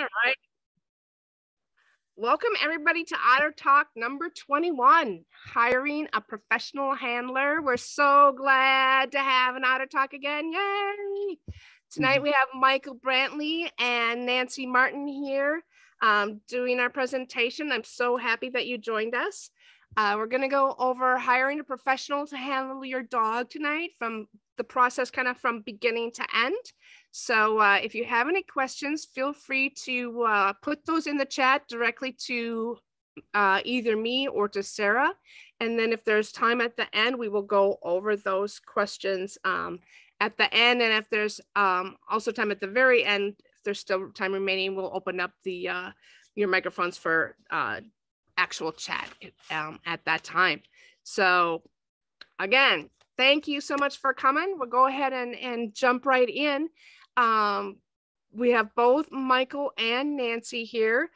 right. Welcome everybody to OtterTalk number 21, hiring a professional handler. We're so glad to have an OtterTalk again. Yay! Tonight we have Michael Brantley and Nancy Martin here doing our presentation. I'm so happy that you joined us. We're going to go over hiring a professional to handle your dog tonight, from the process kind of from beginning to end. So if you have any questions, feel free to put those in the chat directly to either me or to Sarah. And then if there's time at the end, we will go over those questions at the end. And if there's also time at the very end, if there's still time remaining, we'll open up the your microphones for actual chat at that time. So again, thank you so much for coming. We'll go ahead and jump right in. We have both Michael and Nancy here.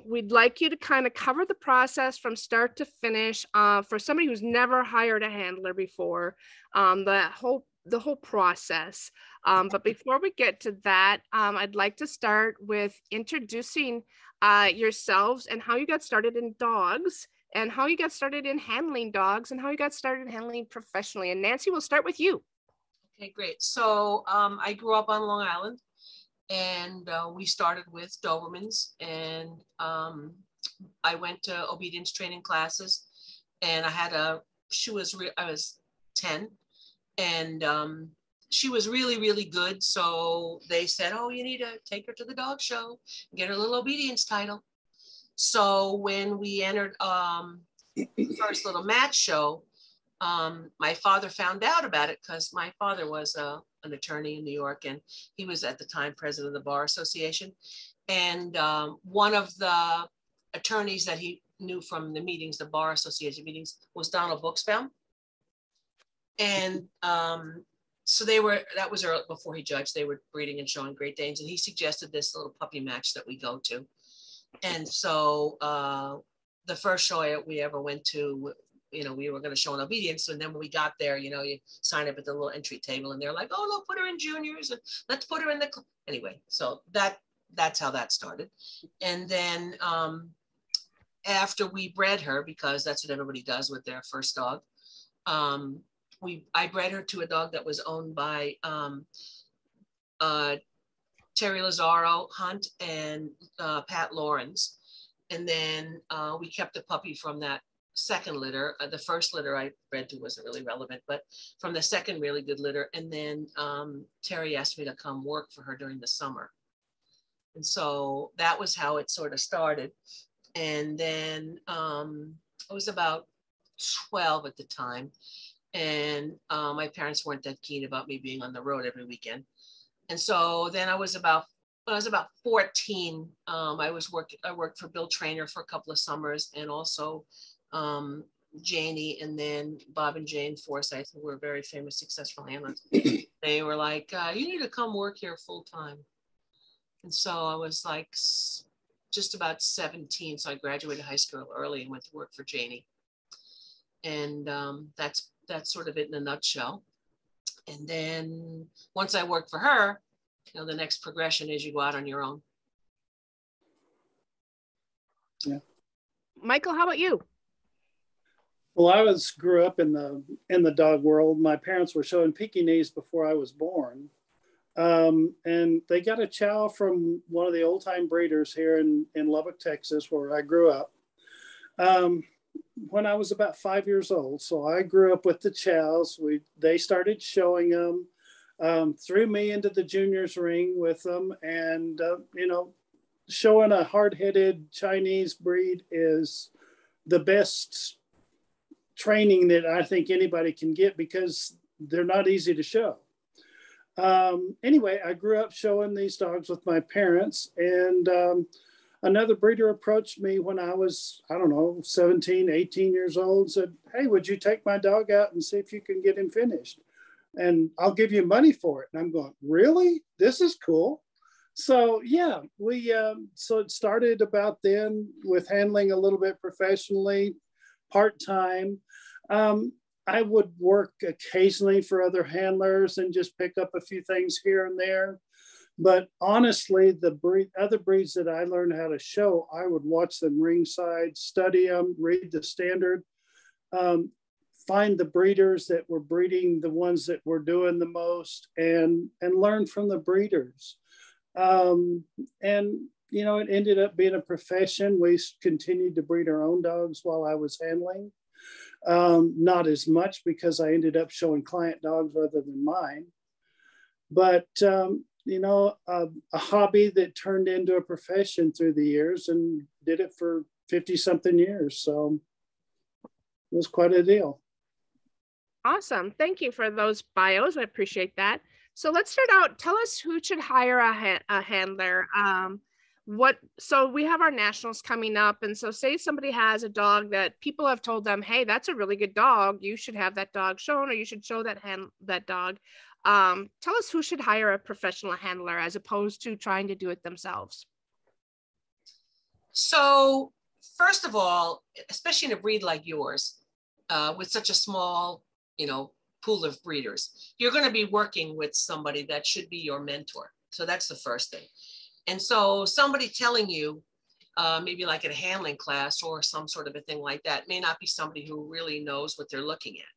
We'd like you to kind of cover the process from start to finish for somebody who's never hired a handler before, the whole process. But before we get to that, I'd like to start with introducing yourselves and how you got started in dogs, and how you got started in handling dogs, and how you got started handling professionally. And Nancy, we'll start with you. Okay, great. So I grew up on Long Island, and we started with Dobermans, and I went to obedience training classes, and I was 10, and she was really, really good. So they said, oh, you need to take her to the dog show and get her a little obedience title. So when we entered the first little match show, my father found out about it, because my father was an attorney in New York, and he was at the time president of the Bar Association. And one of the attorneys that he knew from the meetings, the Bar Association meetings, was Donald Buxbaum. And so that was early, before he judged, they were breeding and showing Great Danes, and he suggested this little puppy match that we go to. And so the first show we ever went to, we were going to show an obedience. And then when we got there, you sign up at the little entry table, and they're like, oh, no, put her in juniors, and let's put her in the, anyway. So that's how that started. And then after we bred her, because that's what everybody does with their first dog, I bred her to a dog that was owned by Terry Lazaro Hunt and Pat Lawrence. And then we kept the puppy from that second litter. The first litter I bred to wasn't really relevant, but from the second really good litter. And then Terry asked me to come work for her during the summer. And so that was how it sort of started. And then I was about 12 at the time. And my parents weren't that keen about me being on the road every weekend. And so then when I was about 14, I worked for Bill Traynor for a couple of summers, and also Janie, and then Bob and Jane Forsyth, who were very famous, successful handlers. They were like, you need to come work here full time. And so I was like just about 17. So I graduated high school early and went to work for Janie. And that's sort of it in a nutshell. And then once I worked for her, the next progression is you go out on your own. Yeah. Michael, how about you? Well, I grew up in the dog world. My parents were showing Pekingese before I was born. And they got a chow from one of the old time breeders here in Lubbock, Texas, where I grew up. When I was about 5 years old. So I grew up with the chows. They started showing them, threw me into the juniors ring with them. And, showing a hard-headed Chinese breed is the best training that I think anybody can get, because they're not easy to show. Anyway, I grew up showing these dogs with my parents, and another breeder approached me when I was, 17, 18 years old, and said, hey, would you take my dog out and see if you can get him finished? And I'll give you money for it. And I'm going, really? This is cool. So yeah, so it started about then with handling a little bit professionally, part-time. I would work occasionally for other handlers and just pick up a few things here and there. But honestly, other breeds that I learned how to show, I would watch them ringside, study them, read the standard, find the breeders that were breeding the ones that were doing the most, and learn from the breeders. And you know, it ended up being a profession. We continued to breed our own dogs while I was handling. Not as much because I ended up showing client dogs rather than mine. But you know, a hobby that turned into a profession through the years, and did it for 50 something years. So it was quite a deal. Awesome. Thank you for those bios. I appreciate that. So let's start out. Tell us who should hire a handler. So we have our nationals coming up. And so say somebody has a dog that people have told them, hey, that's a really good dog. You should have that dog shown, or you should show that dog. Tell us who should hire a professional handler as opposed to trying to do it themselves. So first of all, especially in a breed like yours, with such a small, you know, pool of breeders, you're going to be working with somebody that should be your mentor. So that's the first thing. And so somebody telling you, maybe like at a handling class or some sort of a thing like that, may not be somebody who really knows what they're looking at.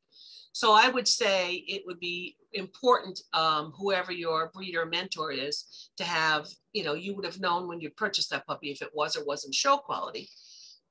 So I would say it would be important, whoever your breeder mentor is, to have, you know, you would have known when you purchased that puppy if it was or wasn't show quality.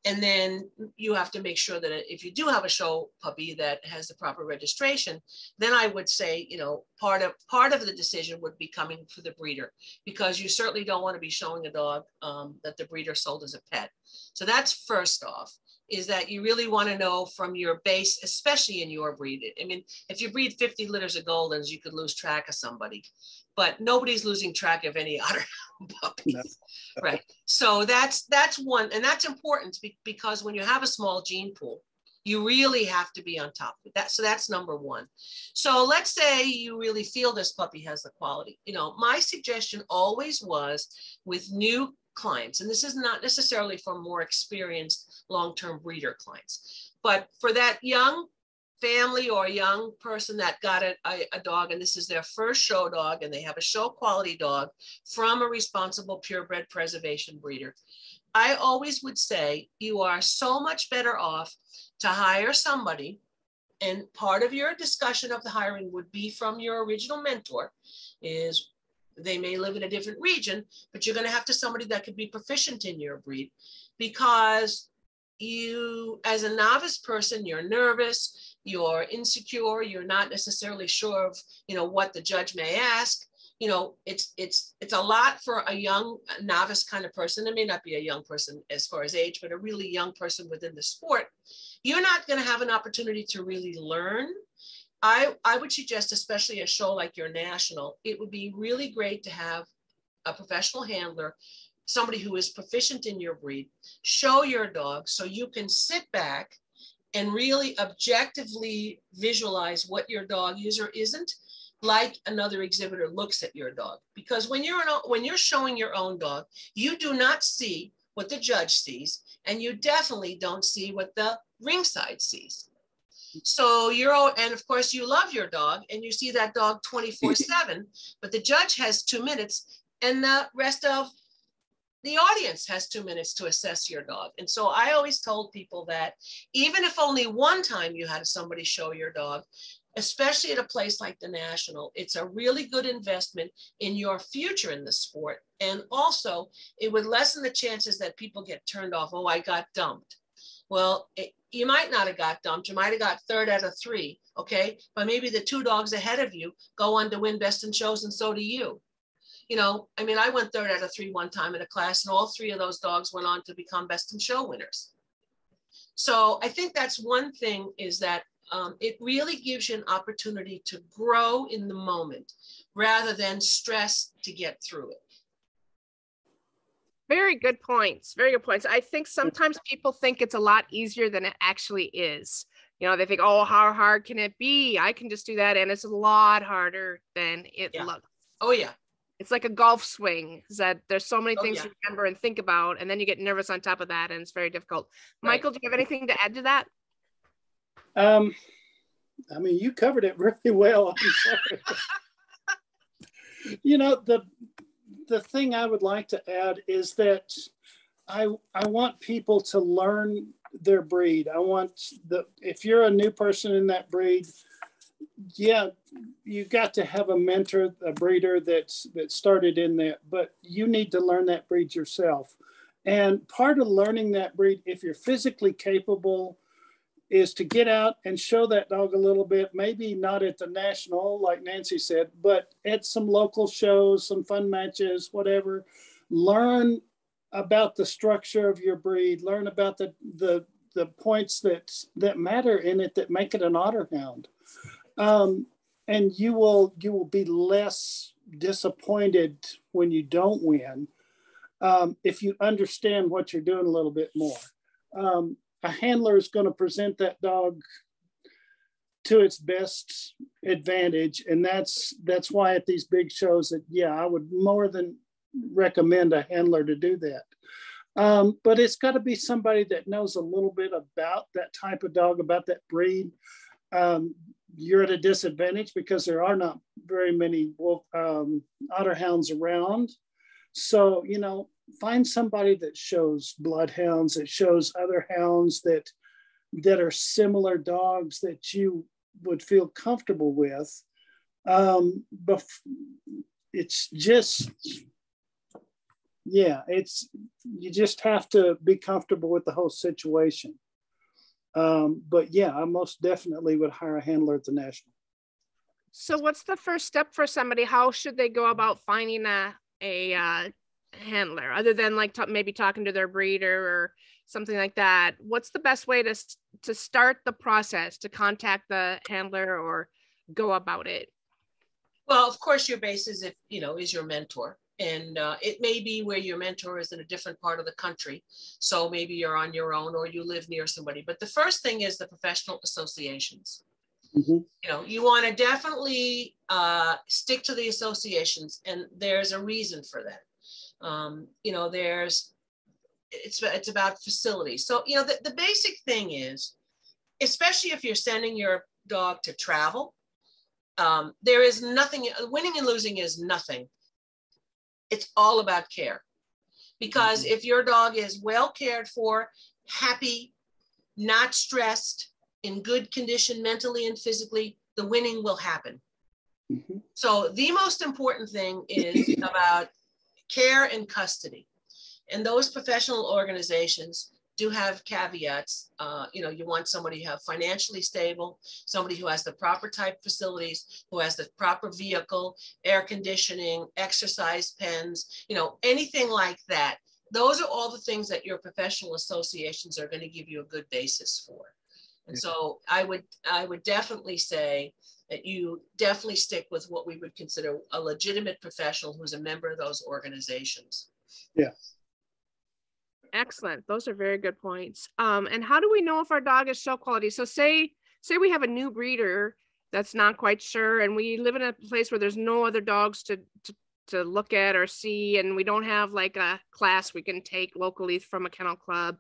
And then you have to make sure that if you do have a show puppy that has the proper registration, then I would say, you know, part of the decision would be coming for the breeder, because you certainly don't want to be showing a dog that the breeder sold as a pet. So that's first off, is that you really want to know from your base, especially in your breed. I mean, if you breed 50 litters of Goldens, you could lose track of somebody, but nobody's losing track of any Otterhound puppies. No. Right. So that's one, and that's important because when you have a small gene pool, you really have to be on top of that. So that's number one. So let's say you really feel this puppy has the quality. You know, my suggestion always was with new clients, and this is not necessarily for more experienced long-term breeder clients, but for that young family or young person that got a dog, and this is their first show dog, and they have a show quality dog from a responsible purebred preservation breeder, I always would say you are so much better off to hire somebody, and part of your discussion of the hiring would be from your original mentor. Is they may live in a different region, but you're going to have to somebody that could be proficient in your breed, because you, as a novice person, you're nervous, you're insecure, you're not necessarily sure of, you know, what the judge may ask. You know, it's a lot for a young novice kind of person. It may not be a young person as far as age, but a really young person within the sport. You're not going to have an opportunity to really learn. I would suggest, especially a show like your national, it would be really great to have a professional handler, somebody who is proficient in your breed, show your dog so you can sit back and really objectively visualize what your dog is or isn't, like another exhibitor looks at your dog. Because when you're showing your own dog, you do not see what the judge sees, and you definitely don't see what the ringside sees. So and of course you love your dog and you see that dog 24/7, but the judge has 2 minutes and the rest of the audience has 2 minutes to assess your dog. And so I always told people that even if only one time you had somebody show your dog, especially at a place like the National, it's a really good investment in your future in the sport. And also it would lessen the chances that people get turned off. Oh, I got dumped. Well, you might not have got dumped. You might have got 3rd out of 3, okay? But maybe the 2 dogs ahead of you go on to win best in shows, and so do you. You know, I mean, I went 3rd out of 3 one time in a class, and all 3 of those dogs went on to become best in show winners. So I think that's one thing, is that it really gives you an opportunity to grow in the moment rather than stress to get through it. Very good points. Very good points. I think sometimes people think it's a lot easier than it actually is. You know, they think, oh, how hard can it be? I can just do that. And it's a lot harder than it looks. Oh, yeah. It's like a golf swing, that there's so many things to remember and think about, and then you get nervous on top of that, and it's very difficult. Right. Michael, do you have anything to add to that? I mean, you covered it really well. I'm sorry. You know, the thing I would like to add is that I want people to learn their breed. If you're a new person in that breed, yeah, you've got to have a mentor, a breeder that started in that, but you need to learn that breed yourself. And part of learning that breed, if you're physically capable, is to get out and show that dog a little bit, maybe not at the national, like Nancy said, but at some local shows, some fun matches, whatever. Learn about the structure of your breed, learn about the points that matter in it that make it an Otterhound. And you will be less disappointed when you don't win if you understand what you're doing a little bit more. A handler is going to present that dog to its best advantage, and that's why at these big shows that, yeah, I would more than recommend a handler to do that. But it's got to be somebody that knows a little bit about that type of dog, about that breed. You're at a disadvantage because there are not very many Otterhounds around. So, you know, find somebody that shows bloodhounds, that shows other hounds that are similar dogs that you would feel comfortable with. But it's just, yeah, you just have to be comfortable with the whole situation. But yeah, I most definitely would hire a handler at the national. So what's the first step for somebody? How should they go about finding a handler, other than like maybe talking to their breeder or something like that? What's the best way to start the process, to contact the handler or go about it? Well, of course, your basis, is your mentor. And it may be where your mentor is in a different part of the country. So maybe you're on your own or you live near somebody. But the first thing is the professional associations. Mm-hmm. You want to definitely stick to the associations, and there's a reason for that. It's about facilities. So, the basic thing is, especially if you're sending your dog to travel, there is nothing, winning and losing is nothing. It's all about care. Because if your dog is well cared for, happy, not stressed, in good condition mentally and physically, the winning will happen. Mm-hmm. So the most important thing is about care and custody. And those professional organizations do have caveats. You want somebody who have financially stable, somebody who has the proper type facilities, who has the proper vehicle, air conditioning, exercise pens, anything like that. Those are all the things that your professional associations are going to give you a good basis for. And so I would definitely say that you definitely stick with what we would consider a legitimate professional who's a member of those organizations. Yeah. Excellent. Those are very good points. And how do we know if our dog is show quality? So say we have a new breeder that's not quite sure, and we live in a place where there's no other dogs to look at or see, and we don't have like a class we can take locally from a kennel club.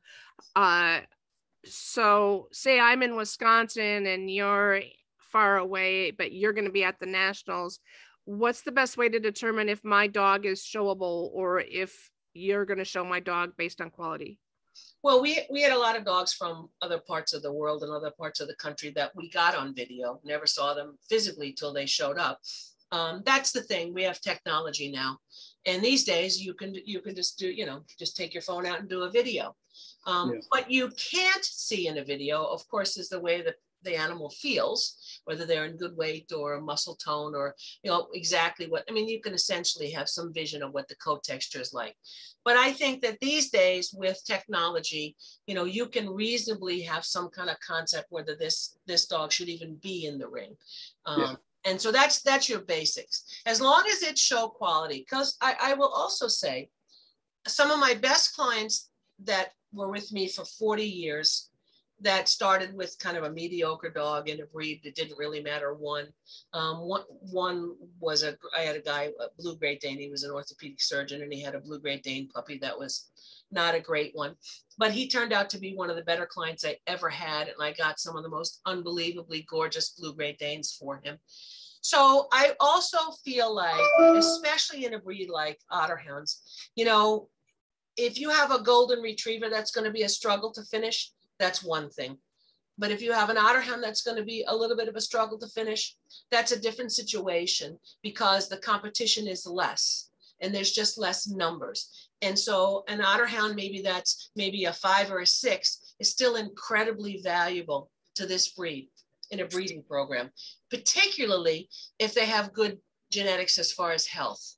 So say I'm in Wisconsin and you're far away, but you're going to be at the nationals. What's the best way to determine if my dog is showable, or if you're going to show my dog based on quality? Well, we had a lot of dogs from other parts of the world and other parts of the country that we got on video, never saw them physically till they showed up. That's the thing. We have technology now. And these days you can just do, just take your phone out and do a video. What you can't see in a video, of course, is the way that the animal feels, whether they're in good weight or muscle tone, or, exactly you can essentially have some vision of what the coat texture is like. But I think that these days with technology, you can reasonably have some kind of concept whether this dog should even be in the ring. And so that's your basics, as long as it's show quality. Because I will also say, some of my best clients that were with me for 40 years, that started with kind of a mediocre dog in a breed that didn't really matter. One was I had a guy, a blue Great Dane. He was an orthopedic surgeon, and he had a blue Great Dane puppy that was not a great one, but he turned out to be one of the better clients I ever had. And I got some of the most unbelievably gorgeous blue Great Danes for him. So I also feel like, especially in a breed like Otterhounds, you know, if you have a golden retriever that's going to be a struggle to finish, that's one thing. But if you have an Otterhound that's going to be a little bit of a struggle to finish, that's a different situation because the competition is less and there's just less numbers. And so an Otterhound, maybe a 5 or a 6, is still incredibly valuable to this breed in a breeding program, particularly if they have good genetics as far as health.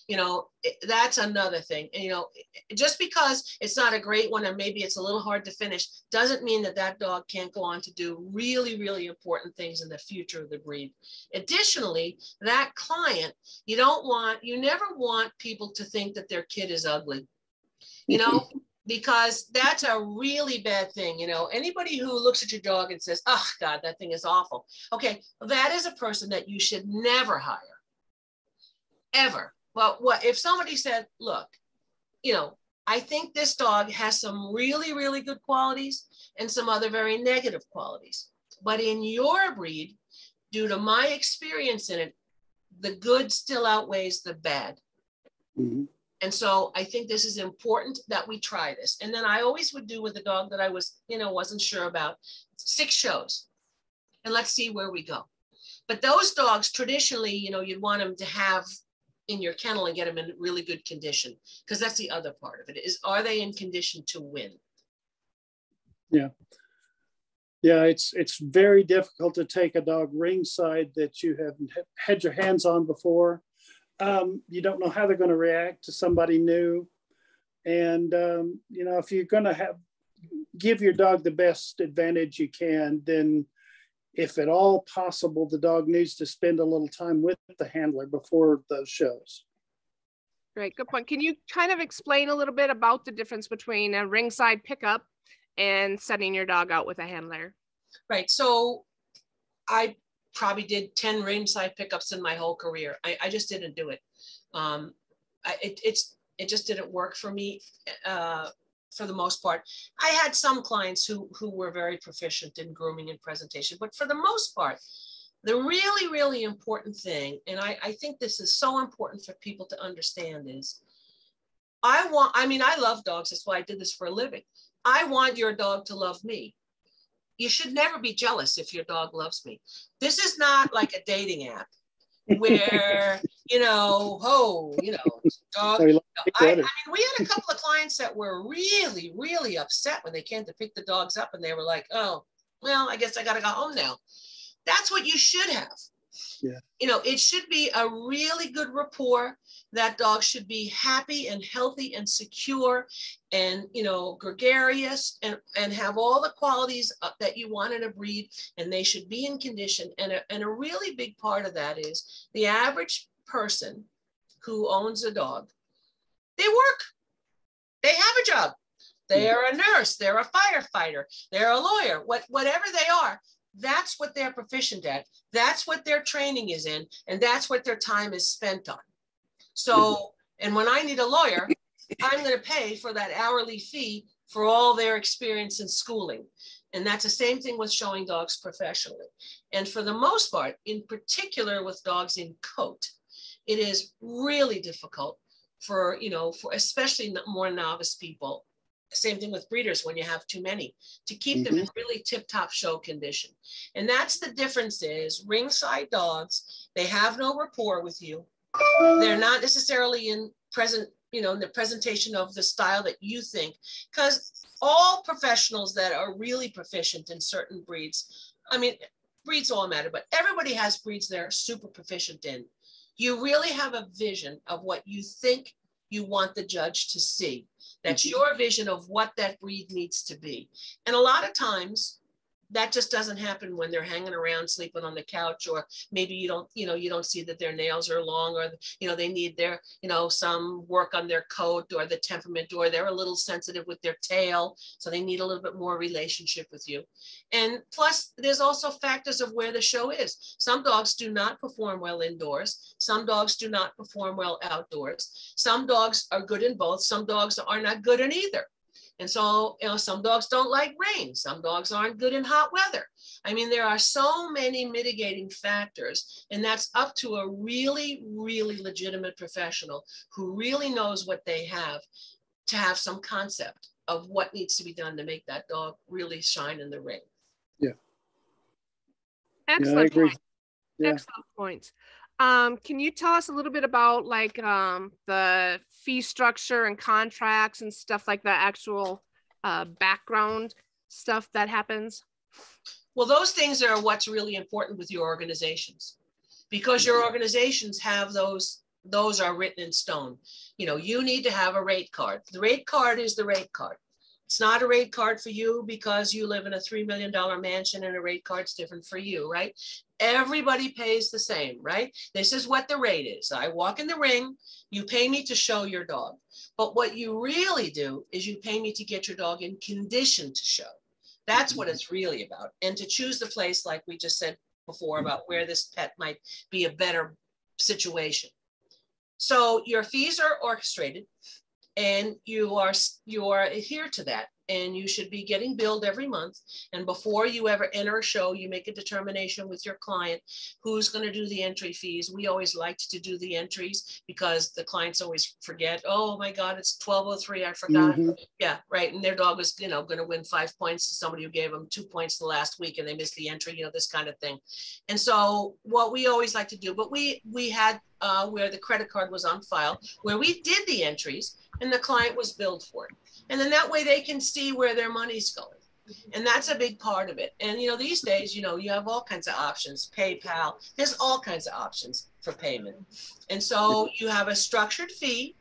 You know, that's another thing. And, you know, just because it's not a great one and maybe it's a little hard to finish doesn't mean that that dog can't go on to do really, really important things in the future of the breed. Additionally, that client, you never want people to think that their kid is ugly, you know, because that's a really bad thing. You know, anybody who looks at your dog and says, oh God, that thing is awful. Okay, that is a person that you should never hire, ever. Well, what if somebody said, look, you know, I think this dog has some really, really good qualities and some other very negative qualities. But in your breed, due to my experience in it, the good still outweighs the bad. Mm-hmm. And so I think this is important that we try this. And then I always would do with a dog that I wasn't sure about, 6 shows. And let's see where we go. But those dogs traditionally, you know, you'd want them to have in your kennel and get them in really good condition, because that's the other part of it is, are they in condition to win? Yeah, it's very difficult to take a dog ringside that you haven't had your hands on before. You don't know how they're going to react to somebody new, and you know, if you're going to give your dog the best advantage you can, then if at all possible, the dog needs to spend a little time with the handler before those shows. Great, good point. Can you kind of explain a little bit about the difference between a ringside pickup and sending your dog out with a handler? Right, so I probably did 10 ringside pickups in my whole career. I just didn't do it. It just didn't work for me. For the most part, I had some clients who were very proficient in grooming and presentation, but for the most part, the really, really important thing, and I think this is so important for people to understand, is I love dogs. That's why I did this for a living. I want your dog to love me. You should never be jealous if your dog loves me. This is not like a dating app where, dog. I mean, we had a couple of clients that were really, really upset when they came to pick the dogs up and they were like, oh, well, I guess I got to go home now. That's what you should have. Yeah. You know, it should be a really good rapport. That dog should be happy and healthy and secure and, you know, gregarious and have all the qualities that you want in a breed, and they should be in condition. And a really big part of that is the average person who owns a dog, they work, they have a job. They are a nurse, they're a firefighter, they're a lawyer, whatever they are. That's what they're proficient at. That's what their training is in. And that's what their time is spent on. So, and when I need a lawyer, I'm going to pay for that hourly fee for all their experience in schooling. And that's the same thing with showing dogs professionally. And for the most part, in particular with dogs in coat, it is really difficult for especially more novice people. Same thing with breeders when you have too many, to keep them in really tip-top show condition. And that's the difference is ringside dogs, they have no rapport with you. They're not necessarily in the presentation of the style that you think, because all professionals that are really proficient in certain breeds, I mean, breeds all matter, but everybody has breeds they're super proficient in. You really have a vision of what you think you want the judge to see. That's your vision of what that breed needs to be. And a lot of times that just doesn't happen when they're hanging around sleeping on the couch, or maybe you don't see that their nails are long, or, they need their, some work on their coat or the temperament, or they're a little sensitive with their tail. So they need a little bit more relationship with you. And plus there's also factors of where the show is. Some dogs do not perform well indoors. Some dogs do not perform well outdoors. Some dogs are good in both. Some dogs are not good in either. And so, some dogs don't like rain. Some dogs aren't good in hot weather. I mean, there are so many mitigating factors, and that's up to a really, really legitimate professional who really knows what they have to have some concept of what needs to be done to make that dog really shine in the ring. Yeah. Excellent. Yeah, I agree. Yeah. Excellent points. Can you tell us a little bit about like the fee structure and contracts and stuff like the actual background stuff that happens? Well, those things are what's really important with your organizations, because your organizations have those are written in stone. You need to have a rate card. The rate card is the rate card. It's not a rate card for you because you live in a $3 million mansion and a rate card's different for you, right? Everybody pays the same, right? This is what the rate is. I walk in the ring, you pay me to show your dog. But what you really do is you pay me to get your dog in condition to show. That's what it's really about. And to choose the place, like we just said before, about where this pet might be a better situation. So your fees are orchestrated, and you are adhere to that, and you should be getting billed every month. And before you ever enter a show, you make a determination with your client who's going to do the entry fees. We always liked to do the entries because the clients always forget, oh my God, it's 12:03, I forgot. Yeah, right. And their dog was, going to win 5 points to somebody who gave them 2 points the last week and they missed the entry, this kind of thing. And so what we always like to do, but we had where the credit card was on file, where we did the entries and the client was billed for it. And then that way they can see where their money's going. And that's a big part of it. And, these days, you have all kinds of options, PayPal, there's all kinds of options for payment. And so you have a structured fee.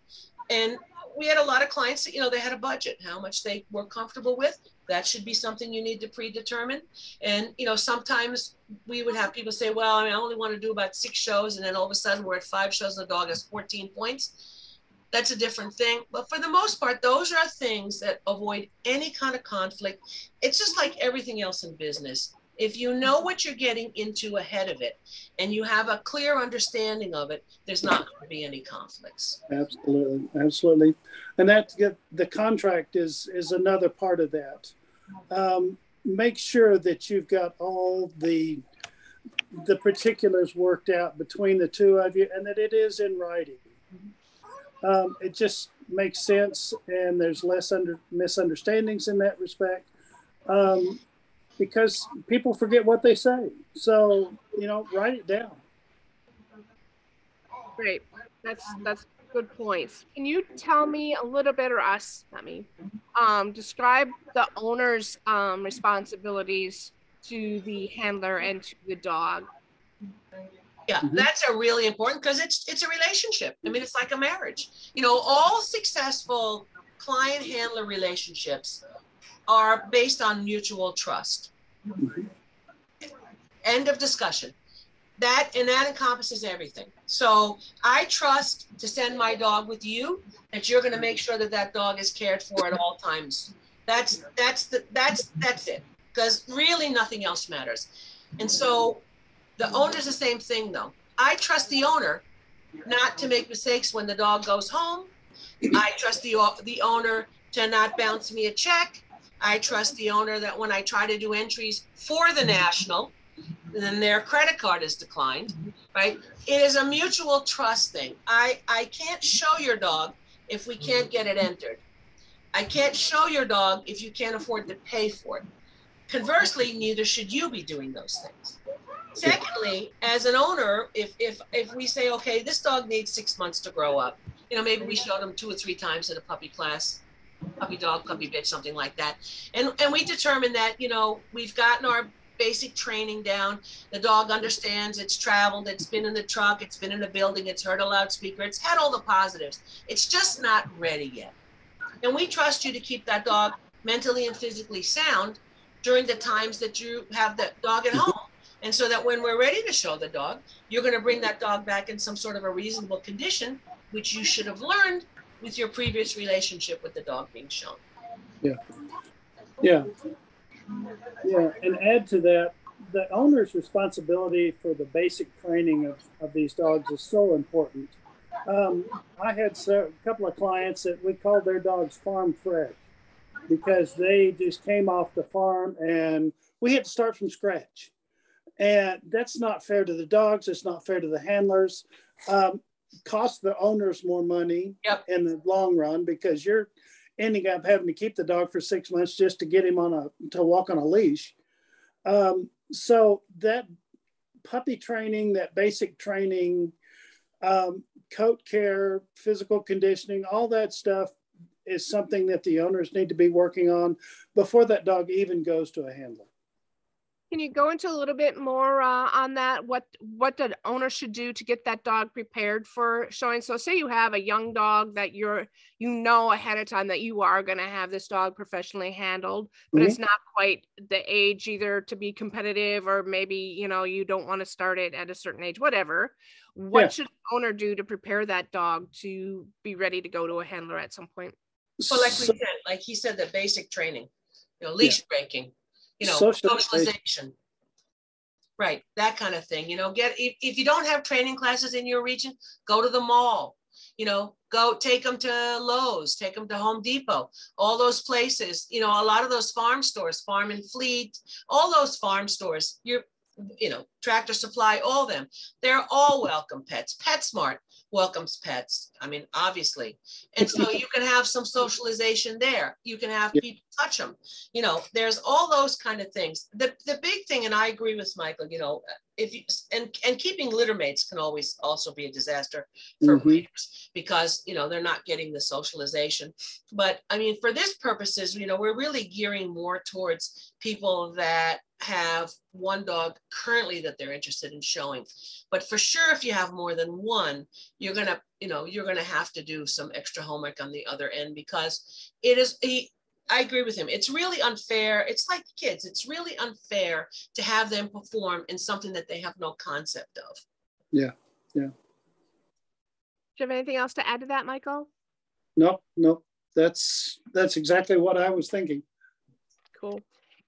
And we had a lot of clients that, they had a budget, how much they were comfortable with. That should be something you need to predetermine. And, sometimes we would have people say, well, I only want to do about 6 shows. And then all of a sudden we're at 5 shows and the dog has 14 points. That's a different thing. But for the most part, those are things that avoid any kind of conflict. It's just like everything else in business. If you know what you're getting into ahead of it and you have a clear understanding of it, there's not going to be any conflicts. Absolutely. Absolutely. And the contract is another part of that. Make sure that you've got all the particulars worked out between the two of you and that it is in writing. It just makes sense, and there's less misunderstandings in that respect, because people forget what they say. So, write it down. Great. That's good points. Can you tell me a little bit, or us, not me, describe the owner's responsibilities to the handler and to the dog? Yeah, that's a really important, because it's a relationship. I mean, it's like a marriage. All successful client-handler relationships are based on mutual trust. End of discussion. That encompasses everything. So I trust to send my dog with you, that you're going to make sure that dog is cared for at all times. That's it. Because really nothing else matters. And so the owner's the same thing, though. I trust the owner not to make mistakes when the dog goes home. I trust the owner to not bounce me a check. I trust the owner that when I try to do entries for the national, then their credit card is declined, right? It is a mutual trust thing. I can't show your dog if we can't get it entered. I can't show your dog if you can't afford to pay for it. Conversely, neither should you be doing those things. Secondly, as an owner, if we say, okay, this dog needs 6 months to grow up, maybe we showed him 2 or 3 times in a puppy class, puppy dog, puppy bitch, something like that. And we determine that, we've gotten our basic training down. The dog understands, it's traveled, it's been in the truck, it's been in a building, it's heard a loudspeaker, it's had all the positives. It's just not ready yet. And we trust you to keep that dog mentally and physically sound during the times that you have the dog at home. And so that when we're ready to show the dog, you're going to bring that dog back in some sort of a reasonable condition, which you should have learned with your previous relationship with the dog being shown. Yeah. Yeah. Yeah. And add to that, the owner's responsibility for the basic training of these dogs is so important. I had a couple of clients that we called their dogs farm fresh. because they just came off the farm and we had to start from scratch. And that's not fair to the dogs. It's not fair to the handlers. Costs the owners more money in the long run, because you're ending up having to keep the dog for 6 months just to get him to walk on a leash. So that puppy training, that basic training, coat care, physical conditioning, all that stuff is something that the owners need to be working on before that dog even goes to a handler. Can you go into a little bit more on that? What the owner should do to get that dog prepared for showing? So say you have a young dog that you know ahead of time that you are going to have this dog professionally handled, but it's not quite the age either to be competitive, or maybe, you know, you don't want to start it at a certain age, whatever. What should the owner do to prepare that dog to be ready to go to a handler at some point? Well, like he said, the basic training, you know, leash breaking, you know, socialization, right? That kind of thing. You know, if you don't have training classes in your region, go to the mall. You know, go take them to Lowe's, take them to Home Depot, all those places. You know, a lot of those farm stores, Farm and Fleet, all those farm stores. You know, Tractor Supply, all of them. They're all welcome pets. PetSmart welcomes pets. I mean, obviously. And so you can have some socialization there. You can have people touch them. You know, there's all those kind of things. The big thing, and I agree with Michael, you know, if you, and keeping litter mates can always also be a disaster for breeders, because, you know, they're not getting the socialization. But I mean, for this purposes, you know, we're really gearing more towards people that have one dog currently that they're interested in showing. But for sure, if you have more than one, you're gonna have to do some extra homework on the other end, because it is I agree with him. It's really unfair. It's like kids. It's really unfair to have them perform in something that they have no concept of. Yeah. Do you have anything else to add to that, Michael? No. That's exactly what I was thinking. Cool.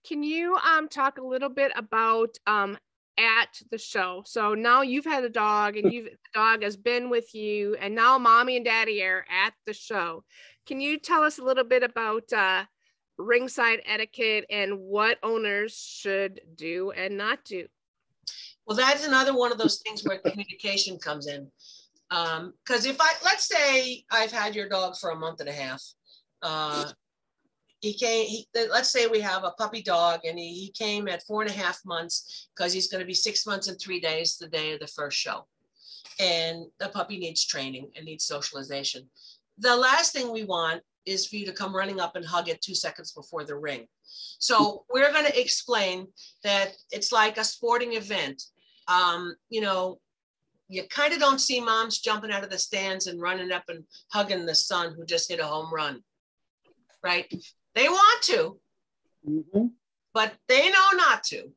Can you talk a little bit about at the show? So now you've had a dog, and the dog has been with you, and now mommy and daddy are at the show. Can you tell us a little bit about ringside etiquette and what owners should do and not do? Well, that's another one of those things where communication comes in. Because let's say I've had your dog for a month and a half. Let's say we have a puppy dog, and he came at 4.5 months, because he's going to be 6 months and 3 days, the day of the first show. And the puppy needs training and needs socialization. The last thing we want is for you to come running up and hug it 2 seconds before the ring. So we're going to explain that it's like a sporting event. You know, you kind of don't see moms jumping out of the stands and running up and hugging the son who just hit a home run, right? They want to, but they know not to.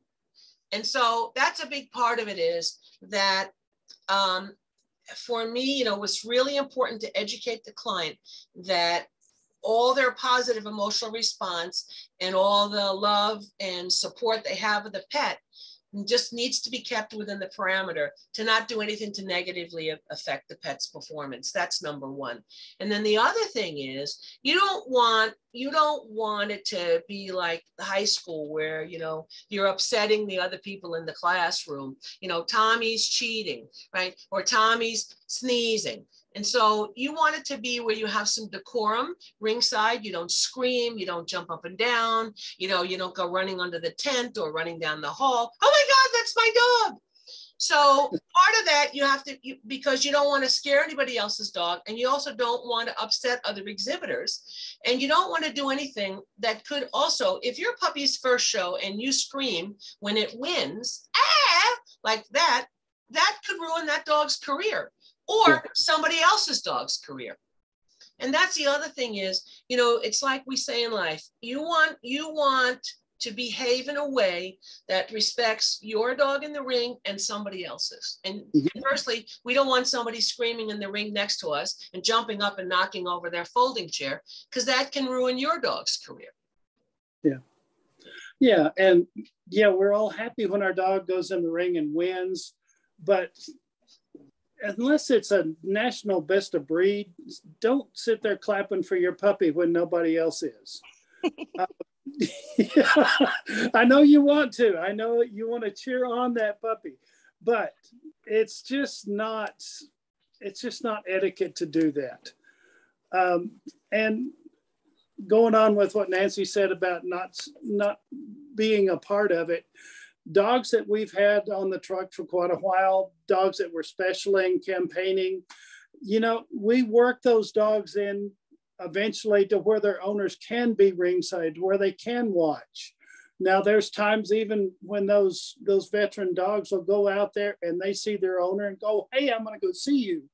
And so that's a big part of it, is that for me, you know, it's really important to educate the client that all their positive emotional response and all the love and support they have of the pet just needs to be kept within the parameter, to not do anything to negatively affect the pet's performance. That's number one. And then the other thing is, you don't want it to be like high school where, you know, you're upsetting the other people in the classroom. You know, Tommy's cheating, right? Or Tommy's sneezing. And so you want it to be where you have some decorum ringside. You don't scream, you don't jump up and down, you know, you don't go running under the tent or running down the hall. Oh my God, that's my dog. So part of that, you have to, because you don't want to scare anybody else's dog, and you also don't want to upset other exhibitors, and you don't want to do anything that could also, if your puppy's first show and you scream when it wins, like that could ruin that dog's career, or somebody else's dog's career. And that's the other thing is, you know, it's like we say in life, you want to behave in a way that respects your dog in the ring and somebody else's. And firstly, we don't want somebody screaming in the ring next to us and jumping up and knocking over their folding chair, because that can ruin your dog's career. Yeah. And yeah, we're all happy when our dog goes in the ring and wins, but unless it's a national best of breed, don't sit there clapping for your puppy when nobody else is. Yeah, I know you want to. I know you want to cheer on that puppy, but it's just not etiquette to do that. And going on with what Nancy said about not being a part of it, dogs that we've had on the truck for quite a while, dogs that were specialing, campaigning, we work those dogs in eventually to where their owners can be ringside, where they can watch. Now there's times even when those veteran dogs will go out there and they see their owner and go, hey, I'm going to go see you.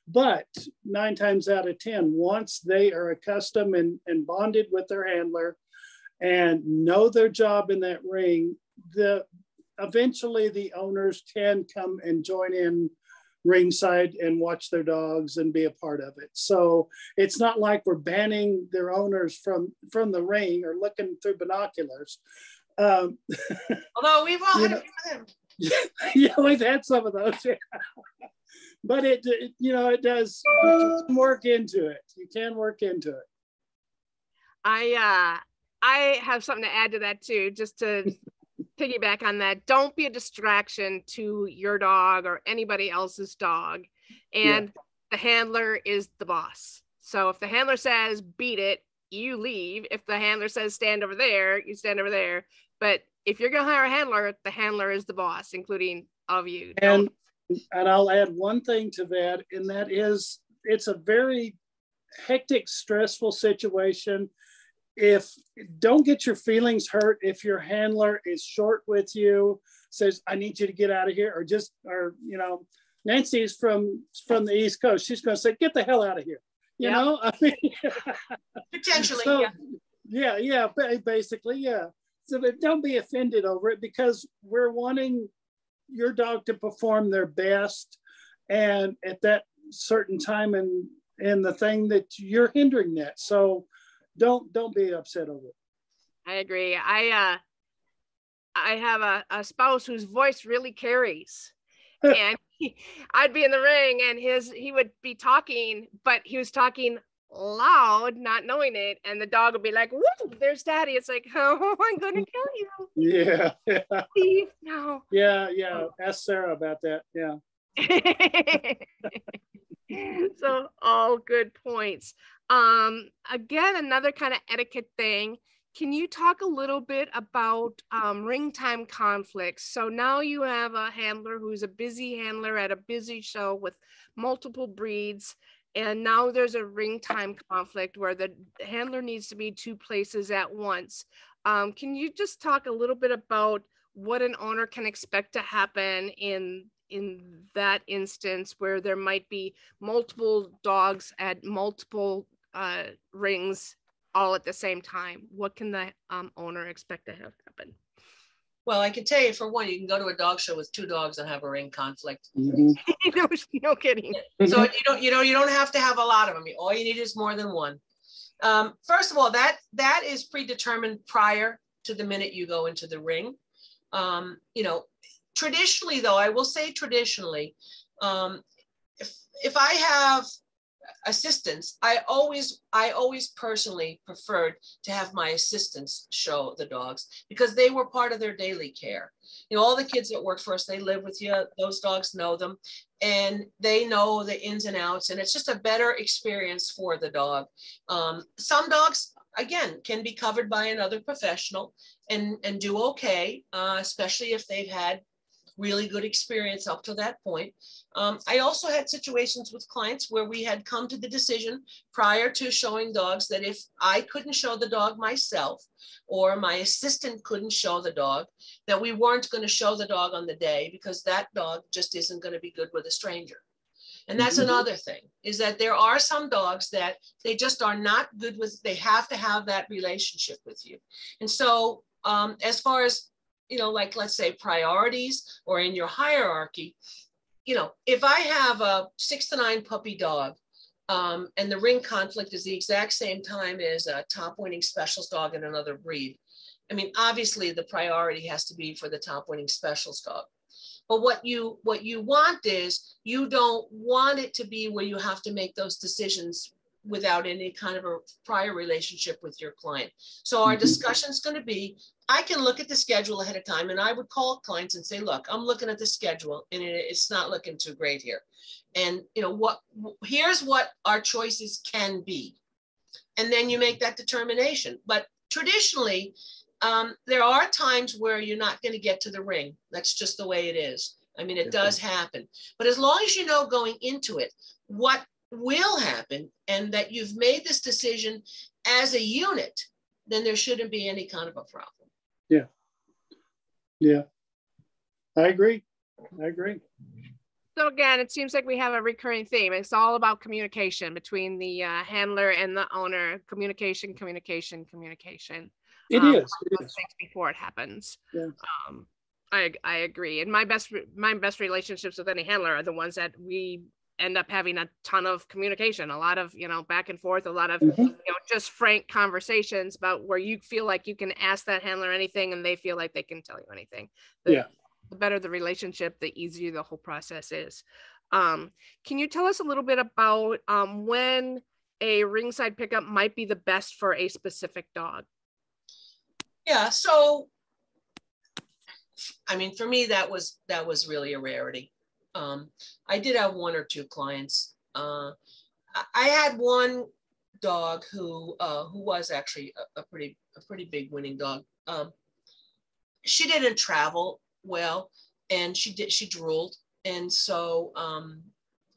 But 9 times out of 10, once they are accustomed and bonded with their handler and know their job in that ring, eventually the owners can come and join in ringside and watch their dogs and be a part of it. So it's not like we're banning their owners from the ring or looking through binoculars. Although we've all had a few of them. Yeah, we've had some of those. Yeah. But it does, you can work into it. You can work into it. I have something to add to that too, just to piggyback on that. Don't be a distraction to your dog or anybody else's dog. And the handler is the boss. So if the handler says beat it, you leave. If the handler says stand over there, you stand over there. But if you're going to hire a handler, the handler is the boss, including of you. And I'll add one thing to that, and that is it's a very hectic, stressful situation. Don't get your feelings hurt if your handler is short with you, says, I need you to get out of here, or Nancy's from the East Coast. She's going to say, get the hell out of here. You know, I mean, potentially, so, yeah, basically, yeah. So don't be offended over it, because we're wanting your dog to perform their best, and at that certain time in the thing that you're hindering that. So don't be upset over it. I agree. I have a spouse whose voice really carries, and I'd be in the ring and he would be talking, but he was talking loud, not knowing it, and the dog would be like, woo, there's daddy. It's like, oh, I'm gonna kill you. Yeah. Steve, no. Yeah. Ask Sarah about that. Yeah. So all good points. Again, another kind of etiquette thing. Can you talk a little bit about ring time conflicts? So now you have a handler who's a busy handler at a busy show with multiple breeds, and now there's a ring time conflict where the handler needs to be 2 places at once. Can you just talk a little bit about what an owner can expect to happen in that instance where there might be multiple dogs at multiple rings all at the same time? What can the owner expect to have happen? Well, I can tell you, for one, you can go to a dog show with 2 dogs and have a ring conflict. Mm-hmm. No kidding. So you don't have to have a lot of them. All you need is more than one. First of all, that is predetermined prior to the minute you go into the ring. Traditionally, though, I will say traditionally, if I have assistants, I always personally preferred to have my assistants show the dogs, because they were part of their daily care. All the kids that work for us, they live with you. Those dogs know them, and they know the ins and outs, and it's just a better experience for the dog. Some dogs, again, can be covered by another professional and do okay, especially if they've had really good experience up to that point. I also had situations with clients where we had come to the decision prior to showing dogs that if I couldn't show the dog myself, or my assistant couldn't show the dog, that we weren't going to show the dog on the day, because that dog just isn't going to be good with a stranger. And that's another thing, is that there are some dogs that they just are not good with. They have to have that relationship with you. And so as far as, like, let's say priorities or in your hierarchy, if I have a 6 to 9 puppy dog, and the ring conflict is the exact same time as a top winning specials dog in another breed, I mean, obviously the priority has to be for the top winning specials dog. But what you want is, you don't want it to be where you have to make those decisions without any kind of a prior relationship with your client. So our discussion is going to be, I can look at the schedule ahead of time, and I would call clients and say, look, I'm looking at the schedule and it's not looking too great here. And here's what our choices can be. And then you make that determination. But traditionally, there are times where you're not going to get to the ring. That's just the way it is. I mean, it does happen. But as long as you know going into it what will happen and that you've made this decision as a unit, then there shouldn't be any kind of a problem. Yeah. Yeah. I agree. So again, it seems like we have a recurring theme. It's all about communication between the handler and the owner. Communication. It is. Before it happens. Yeah. I agree. And my best relationships with any handler are the ones that we end up having a ton of communication, a lot of, back and forth, a lot of, just frank conversations about where you feel like you can ask that handler anything and they feel like they can tell you anything. The better the relationship, the easier the whole process is. Can you tell us a little bit about when a ringside pickup might be the best for a specific dog? Yeah, so I mean, for me, that was really a rarity. I did have one or two clients. I had one dog who was actually a pretty big winning dog. She didn't travel well, and she drooled, and so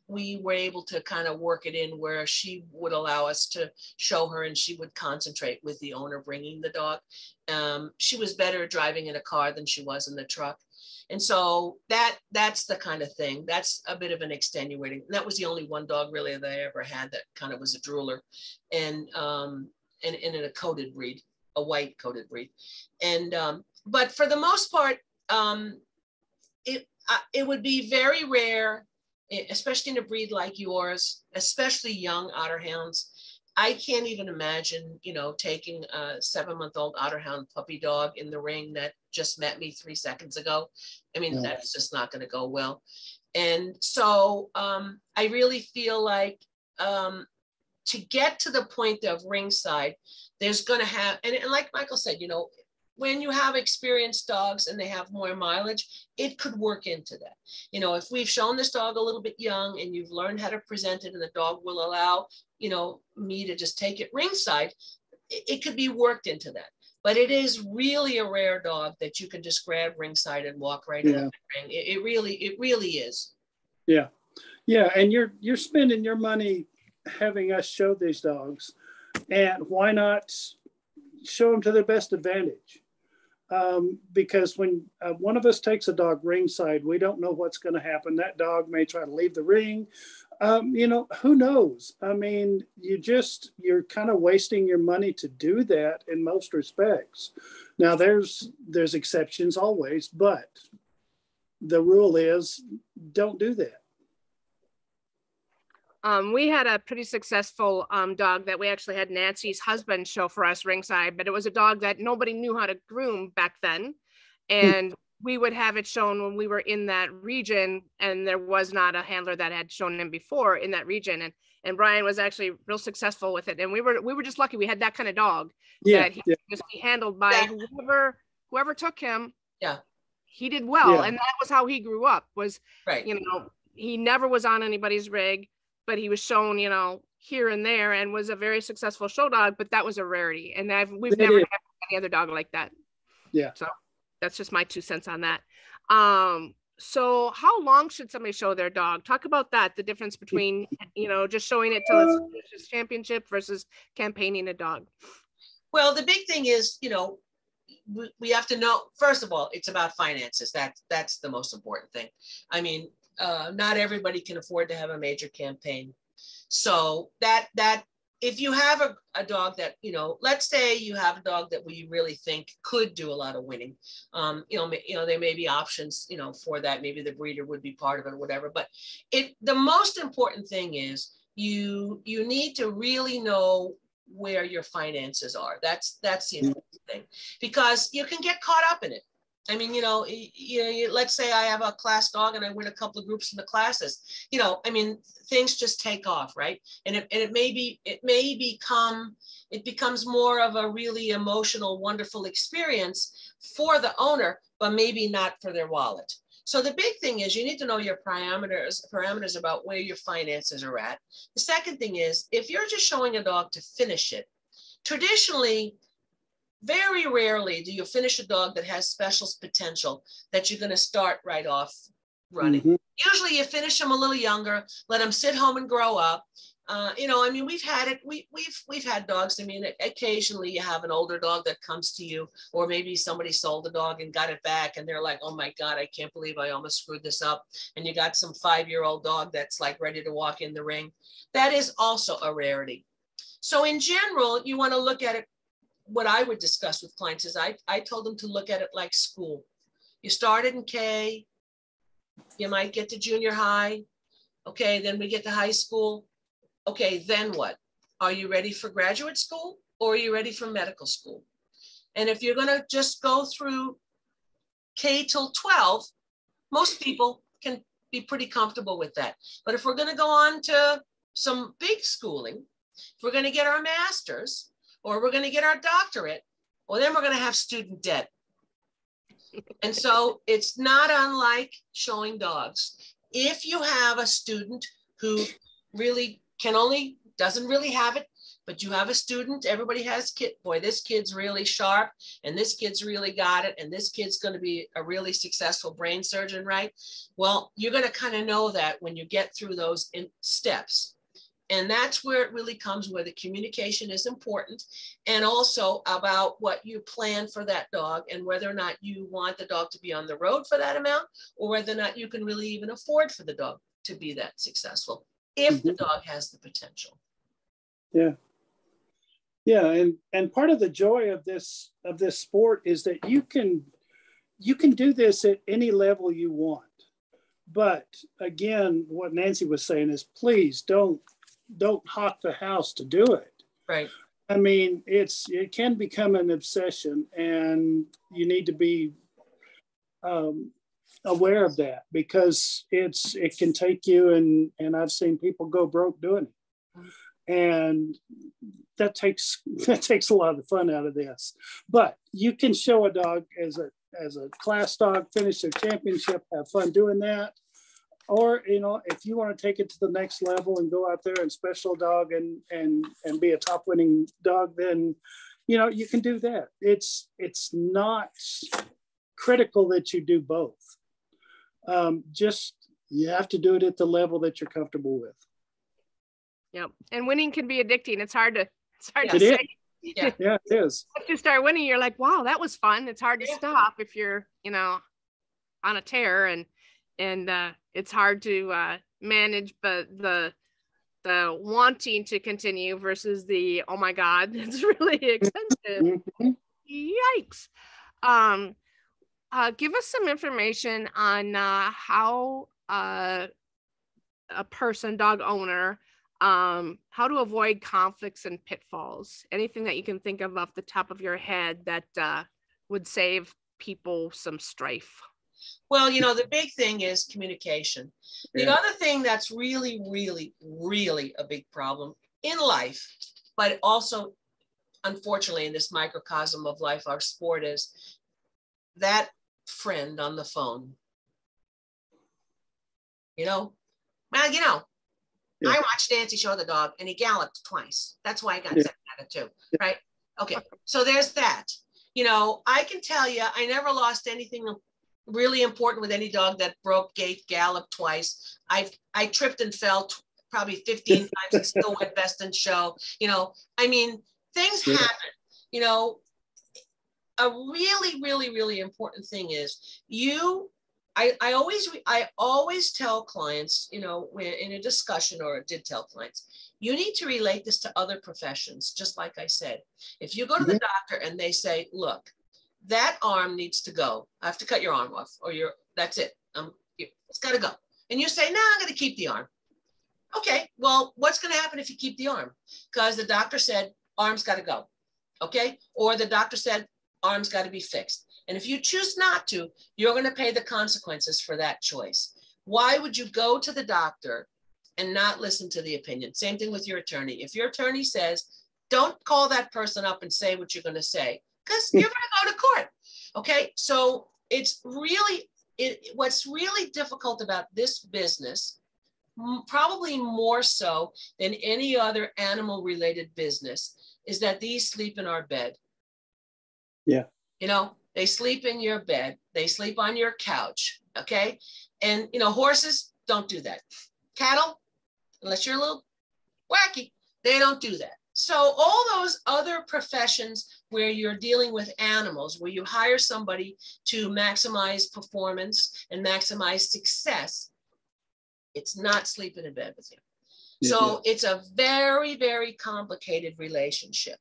we were able to kind of work it in where she would allow us to show her, and she would concentrate with the owner bringing the dog. She was better driving in a car than she was in the truck. And so that's the kind of thing. That's a bit of an extenuating. That was the only one dog really that I ever had that kind of was a drooler, and in a coated breed, a white coated breed. And but for the most part, it would be very rare, especially in a breed like yours, especially young Otterhounds. I can't even imagine, taking a 7-month-old Otterhound puppy dog in the ring that just met me 3 seconds ago. I mean, that's just not going to go well. And so I really feel like to get to the point of ringside, there's going to have, and like Michael said, when you have experienced dogs and they have more mileage, it could work into that. If we've shown this dog a little bit young and you've learned how to present it and the dog will allow, me to just take it ringside, it could be worked into that. But it is really a rare dog that you can just grab ringside and walk right in the ring. It really is. Yeah. Yeah. And you're spending your money having us show these dogs, and why not show them to their best advantage? Because when one of us takes a dog ringside, we don't know what's going to happen. That dog may try to leave the ring. Who knows? I mean, you're kind of wasting your money to do that in most respects. Now there's exceptions always, but the rule is don't do that. We had a pretty successful dog that we actually had Nancy's husband show for us ringside, but it was a dog that nobody knew how to groom back then. And we would have it shown when we were in that region, and there was not a handler that had shown him before in that region. And Brian was actually real successful with it. And we were just lucky we had that kind of dog that he could just be handled by whoever took him. Yeah. He did well. And that was how he grew up, was, right. He never was on anybody's rig, but he was shown, here and there, and was a very successful show dog, but that was a rarity. And we've never had any other dog like that. Yeah. So that's just my 2 cents on that. So how long should somebody show their dog? Talk about that, the difference between, just showing it till it's championship versus campaigning a dog. Well, the big thing is, we have to know, first of all, it's about finances. That's the most important thing. I mean, not everybody can afford to have a major campaign. So that if you have a dog that, let's say you have a dog that we really think could do a lot of winning, there may be options, for that. Maybe the breeder would be part of it or whatever. But the most important thing is you need to really know where your finances are. That's the important thing, because you can get caught up in it. I mean, let's say I have a class dog and I win a couple of groups in the classes, I mean, things just take off, right? And it becomes more of a really emotional, wonderful experience for the owner, but maybe not for their wallet. So the big thing is you need to know your parameters about where your finances are at. The second thing is, if you're just showing a dog to finish it, traditionally, very rarely do you finish a dog that has special potential that you're going to start right off running. Mm-hmm. Usually you finish them a little younger, let them sit home and grow up. I mean, we've had it. We've had dogs. I mean, occasionally you have an older dog that comes to you, or maybe somebody sold a dog and got it back, and they're like, "Oh my God, I can't believe I almost screwed this up." And you got some 5-year-old dog that's like ready to walk in the ring. That is also a rarity. So in general, you want to look at it. What I would discuss with clients is I told them to look at it like school. You started in K, you might get to junior high. Okay, then we get to high school. Okay, then what? Are you ready for graduate school, or are you ready for medical school? And if you're going to just go through K till 12, most people can be pretty comfortable with that. But if we're going to go on to some big schooling, if we're going to get our master's, or we're going to get our doctorate, well, then we're going to have student debt. And so it's not unlike showing dogs. If you have a student who really doesn't really have it, but you have a student, everybody has boy, this kid's really sharp, and this kid's really got it, and this kid's going to be a really successful brain surgeon, right? Well, you're going to kind of know that when you get through those steps. And that's where it really comes, where the communication is important, and also about what you plan for that dog and whether or not you want the dog to be on the road for that amount, or whether or not you can really even afford for the dog to be that successful if the dog has the potential. Yeah. Yeah. And part of the joy of this sport is that you can do this at any level you want. But again, what Nancy was saying is, please don't hawk the house to do it. Right. I mean, it can become an obsession, and you need to be aware of that, because it can take you, and I've seen people go broke doing it. And that takes a lot of the fun out of this. But you can show a dog as a class dog, finish their championship, have fun doing that. Or, if you want to take it to the next level and go out there and special dog and be a top winning dog, then, you can do that. It's not critical that you do both. Just, you have to do it at the level that you're comfortable with. Yep. And winning can be addicting. It's hard to It say. Is. Yeah, it is. Once you start winning, you're like, wow, that was fun. It's hard to stop if you're, on a tear, and it's hard to manage, but the wanting to continue versus the, oh my God, it's really expensive. Yikes. Give us some information on how a person, dog owner, how to avoid conflicts and pitfalls. Anything that you can think of off the top of your head that would save people some strife. Well, the big thing is communication. The other thing that's really, really, really a big problem in life, but also, unfortunately, in this microcosm of life, our sport, is that friend on the phone. I watched Nancy show the dog and he galloped twice. That's why I got sick at it too, right? Okay, so there's that. I can tell you, I never lost anything really important with any dog that broke gait, galloped twice. I tripped and fell probably 15 times and still went best in show. Things happen. A really, really, really important thing is I always tell clients, when in a discussion, or did tell clients, you need to relate this to other professions. Just like I said, if you go to the doctor and they say, look, that arm needs to go. I have to cut your arm off, or that's it. It's got to go. And you say, no, I'm going to keep the arm. Okay, well, what's going to happen if you keep the arm? Because the doctor said, arm's got to go. Okay. Or the doctor said, arm's got to be fixed. And if you choose not to, you're going to pay the consequences for that choice. Why would you go to the doctor and not listen to the opinion? Same thing with your attorney. If your attorney says, don't call that person up and say what you're going to say, because you're going to go to court. Okay. So it's really, what's really difficult about this business, probably more so than any other animal related business, is that these sleep in our bed. Yeah. You know, they sleep in your bed. They sleep on your couch. Okay. And, you know, horses don't do that. Cattle, unless you're a little wacky, they don't do that. So all those other professions where you're dealing with animals, where you hire somebody to maximize performance and maximize success, it's not sleeping in bed with you. So it's a very, very complicated relationship.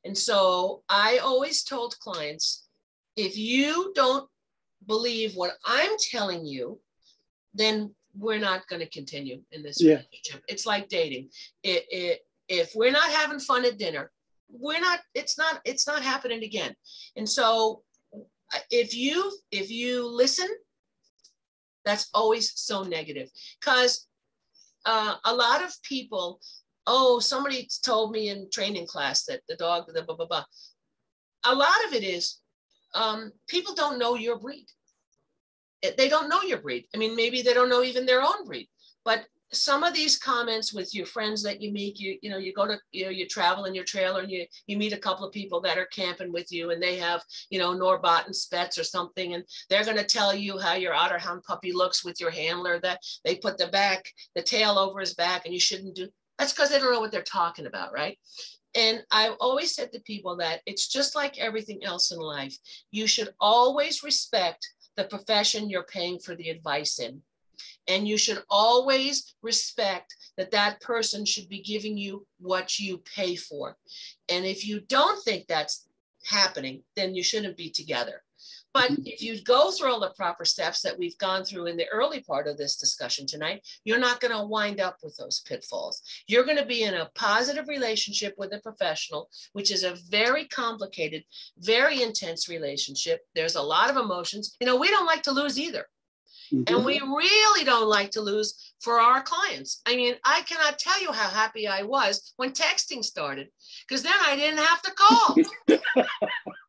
And so I always told clients, if you don't believe what I'm telling you, then we're not going to continue in this relationship. It's like dating. If we're not having fun at dinner, it's not happening again. And so if you listen, that's always so negative, because a lot of people, oh, somebody told me in training class that the dog, the blah, blah, blah. A lot of it is people don't know your breed. They don't know your breed. I mean, maybe they don't know even their own breed, but some of these comments with your friends that you meet, you go to, you travel in your trailer and you meet a couple of people that are camping with you, and they have, Norbotten Spets or something, and they're going to tell you how your Otterhound puppy looks with your handler, that they put the tail over his back and you shouldn't do. That's because they don't know what they're talking about, right? And I've always said to people that it's just like everything else in life. You should always respect the profession you're paying for the advice in. And you should always respect that person should be giving you what you pay for. And if you don't think that's happening, then you shouldn't be together. But if you go through all the proper steps that we've gone through in the early part of this discussion tonight, you're not going to wind up with those pitfalls. You're going to be in a positive relationship with a professional, which is a very complicated, very intense relationship. There's a lot of emotions. We don't like to lose either. And we really don't like to lose for our clients. I mean, I cannot tell you how happy I was when texting started, because then I didn't have to call.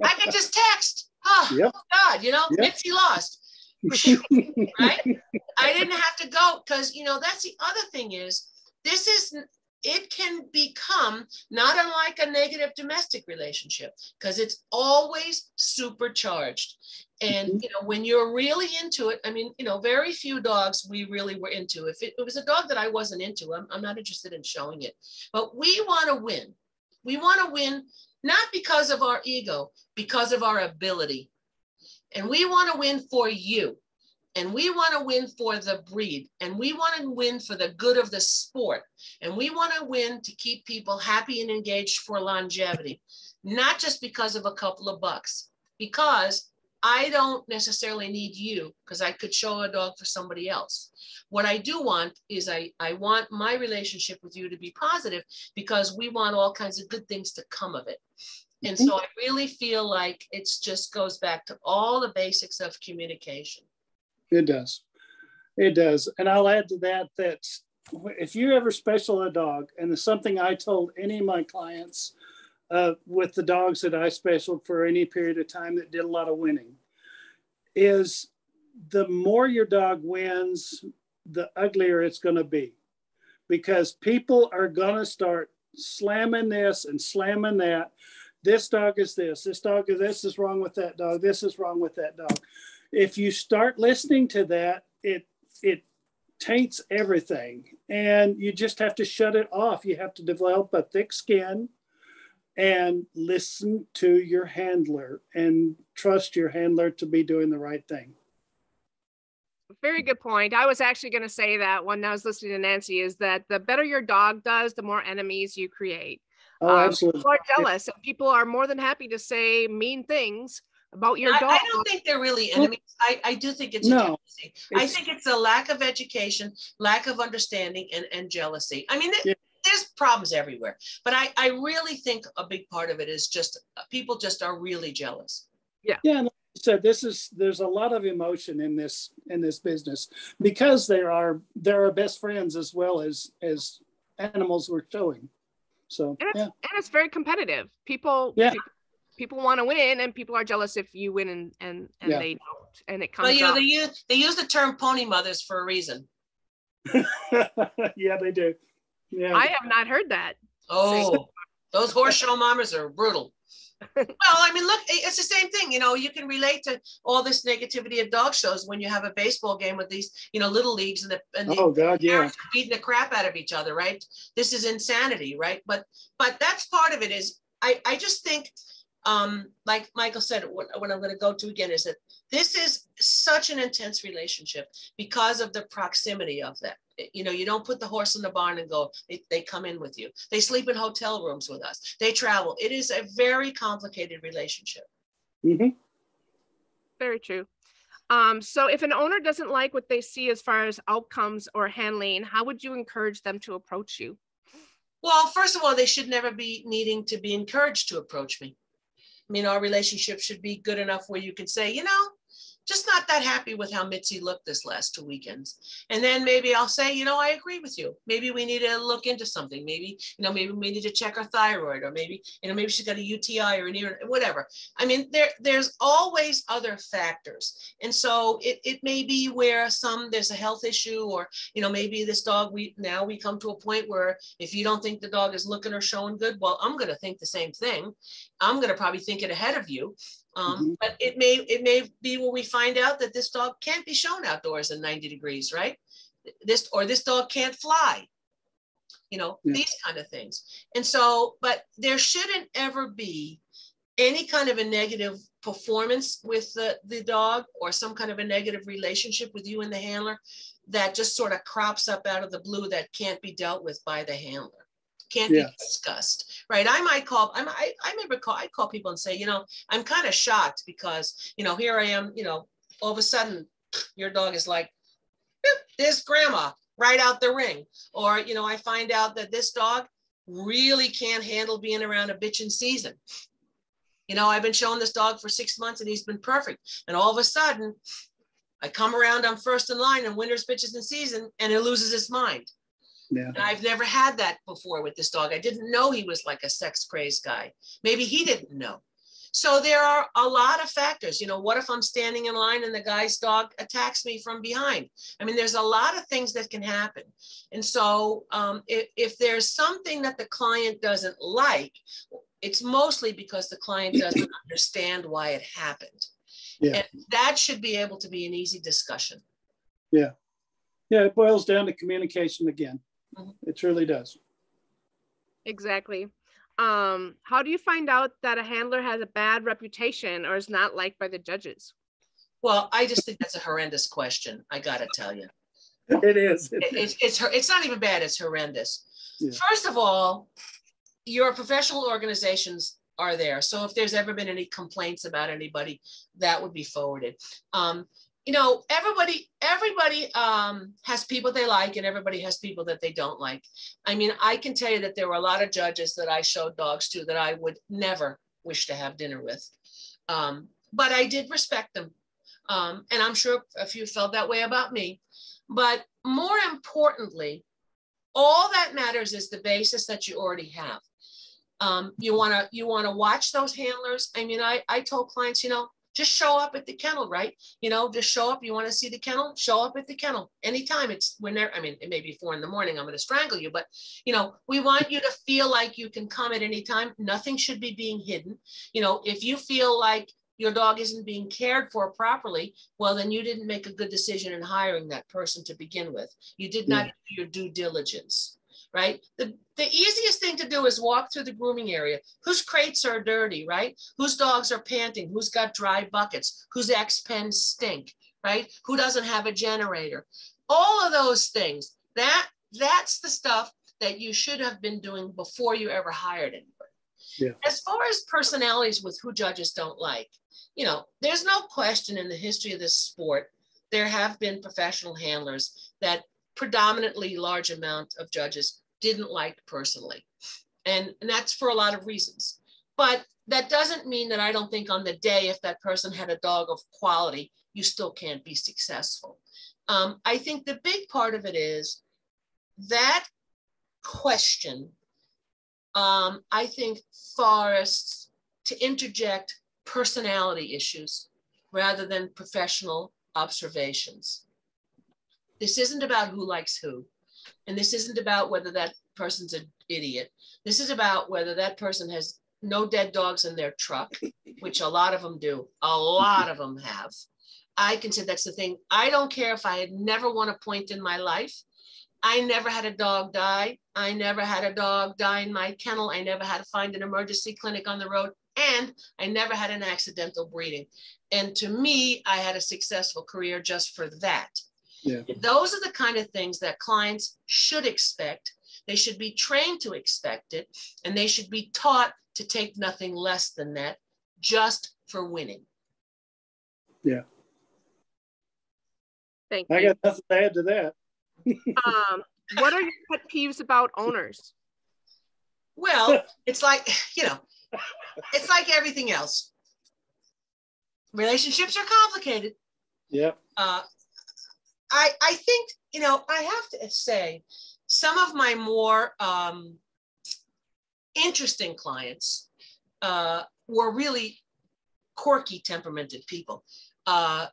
I could just text. Oh, God, Mitzi lost. Right? I didn't have to go, because, that's the other thing is, it can become not unlike a negative domestic relationship, because it's always supercharged. And, when you're really into it, I mean, very few dogs we really were into. If it was a dog that I wasn't into, I'm not interested in showing it. But we want to win. We want to win, not because of our ego, because of our ability. And we want to win for you. And we want to win for the breed. And we want to win for the good of the sport. And we want to win to keep people happy and engaged for longevity, not just because of a couple of bucks. Because I don't necessarily need you, because I could show a dog for somebody else. What I do want is I want my relationship with you to be positive, because we want all kinds of good things to come of it. And so I really feel like it just goes back to all the basics of communication. It does. It does. And I'll add to that if you ever special a dog, and it's something I told any of my clients with the dogs that I specialed for any period of time that did a lot of winning, is the more your dog wins, the uglier it's going to be, because people are going to start slamming this and slamming that. This dog is this dog is this is wrong with that dog. This is wrong with that dog. If you start listening to that, it taints everything, and you just have to shut it off. You have to develop a thick skin and listen to your handler and trust your handler to be doing the right thing. Very good point. I was actually going to say that when I was listening to Nancy, is that the better your dog does, the more enemies you create. Oh, absolutely. People are jealous, and people are more than happy to say mean things about your dog. I don't think they're really enemies. I do think it's a jealousy. I think it's a lack of education, lack of understanding, and jealousy. I mean, there's problems everywhere, but I really think a big part of it is just people just are really jealous. Yeah. Yeah. And like I said, there's a lot of emotion in this business because there are best friends as well as animals we're showing. So and it's very competitive. People want to win, and people are jealous if you win and they don't. And it comes. Well, they use the term pony mothers for a reason. Yeah, they do. Yeah. I have not heard that. Oh, those horse show mamas are brutal. Well, I mean, look, it's the same thing. You can relate to all this negativity of dog shows when you have a baseball game with these, little leagues and the parents are beating the crap out of each other, right? This is insanity, right? But that's part of it. Is I just think, like Michael said, what I'm going to go to again is that this is such an intense relationship because of the proximity of that. You don't put the horse in the barn and go, they come in with you. They sleep in hotel rooms with us. They travel. It is a very complicated relationship. Mm-hmm. Very true. So if an owner doesn't like what they see as far as outcomes or handling, how would you encourage them to approach you? Well, first of all, they should never be needing to be encouraged to approach me. I mean, our relationship should be good enough where you can say, just not that happy with how Mitzi looked this last 2 weekends. And then maybe I'll say, I agree with you. Maybe we need to look into something. Maybe, maybe we need to check her thyroid, or maybe, maybe she's got a UTI or an ear, whatever. I mean, there's always other factors. And so it may be where there's a health issue, or, maybe this dog, we come to a point where if you don't think the dog is looking or showing good, well, I'm going to think the same thing. I'm going to probably think it ahead of you. But it may be when we find out that this dog can't be shown outdoors in 90 degrees, right? This dog can't fly, these kind of things. And so, but there shouldn't ever be any kind of a negative performance with the dog, or some kind of a negative relationship with you and the handler that just sort of crops up out of the blue that can't be dealt with by the handler. Can't be discussed, right? I call people and say, I'm kind of shocked because, here I am, all of a sudden your dog is like, there's grandma right out the ring. Or, I find out that this dog really can't handle being around a bitch in season. I've been showing this dog for 6 months and he's been perfect. And all of a sudden I come around, I'm first in line and winter's bitches in season, and it loses its mind. Yeah. And I've never had that before with this dog. I didn't know he was like a sex crazed guy. Maybe he didn't know. So there are a lot of factors. What if I'm standing in line and the guy's dog attacks me from behind? I mean, there's a lot of things that can happen. And so if there's something that the client doesn't like, it's mostly because the client doesn't understand why it happened. Yeah. And that should be able to be an easy discussion. Yeah. Yeah, it boils down to communication again. Mm-hmm. It truly does. Exactly. How do you find out that a handler has a bad reputation or is not liked by the judges? Well, I just think that's a horrendous question. I got to tell you. It is. It's not even bad. It's horrendous. Yeah. First of all, your professional organizations are there. So if there's ever been any complaints about anybody, that would be forwarded. Everybody has people they like, and everybody has people that they don't like. I mean, I can tell you that there were a lot of judges that I showed dogs to that I would never wish to have dinner with. But I did respect them. And I'm sure a few felt that way about me. But more importantly, all that matters is the basis that you already have. You want to watch those handlers. I mean, I told clients, just show up at the kennel, right? Just show up. You want to see the kennel? Show up at the kennel anytime. It's whenever. I mean, it may be 4 a.m. I'm going to strangle you, but we want you to feel like you can come at any time. Nothing should be being hidden. If you feel like your dog isn't being cared for properly, well, then you didn't make a good decision in hiring that person to begin with. You did not do your due diligence. Right? The easiest thing to do is walk through the grooming area. Whose crates are dirty, right? Whose dogs are panting? Who's got dry buckets? Whose X-pens stink, right? Who doesn't have a generator? All of those things, that's the stuff that you should have been doing before you ever hired anybody. Yeah. As far as personalities with who judges don't like, there's no question in the history of this sport, there have been professional handlers that predominantly large amount of judges didn't like personally. And that's for a lot of reasons. But that doesn't mean that I don't think on the day, if that person had a dog of quality, you still can't be successful. I think the big part of it is that question, I think, forests to interject personality issues rather than professional observations. This isn't about who likes who. And this isn't about whether that person's an idiot. This is about whether that person has no dead dogs in their truck, which a lot of them do. A lot of them have. I can say that's the thing. I don't care if I had never won a point in my life. I never had a dog die. I never had a dog die in my kennel. I never had to find an emergency clinic on the road. And I never had an accidental breeding. And to me, I had a successful career just for that. Yeah. Those are the kind of things that clients should expect. They should be trained to expect it, and they should be taught to take nothing less than that just for winning. Yeah. Thank you. I got nothing to add to that. What are your pet peeves about owners? Well, it's like, it's like everything else. Relationships are complicated. Yeah. I think, I have to say, some of my more interesting clients were really quirky, temperamented people. I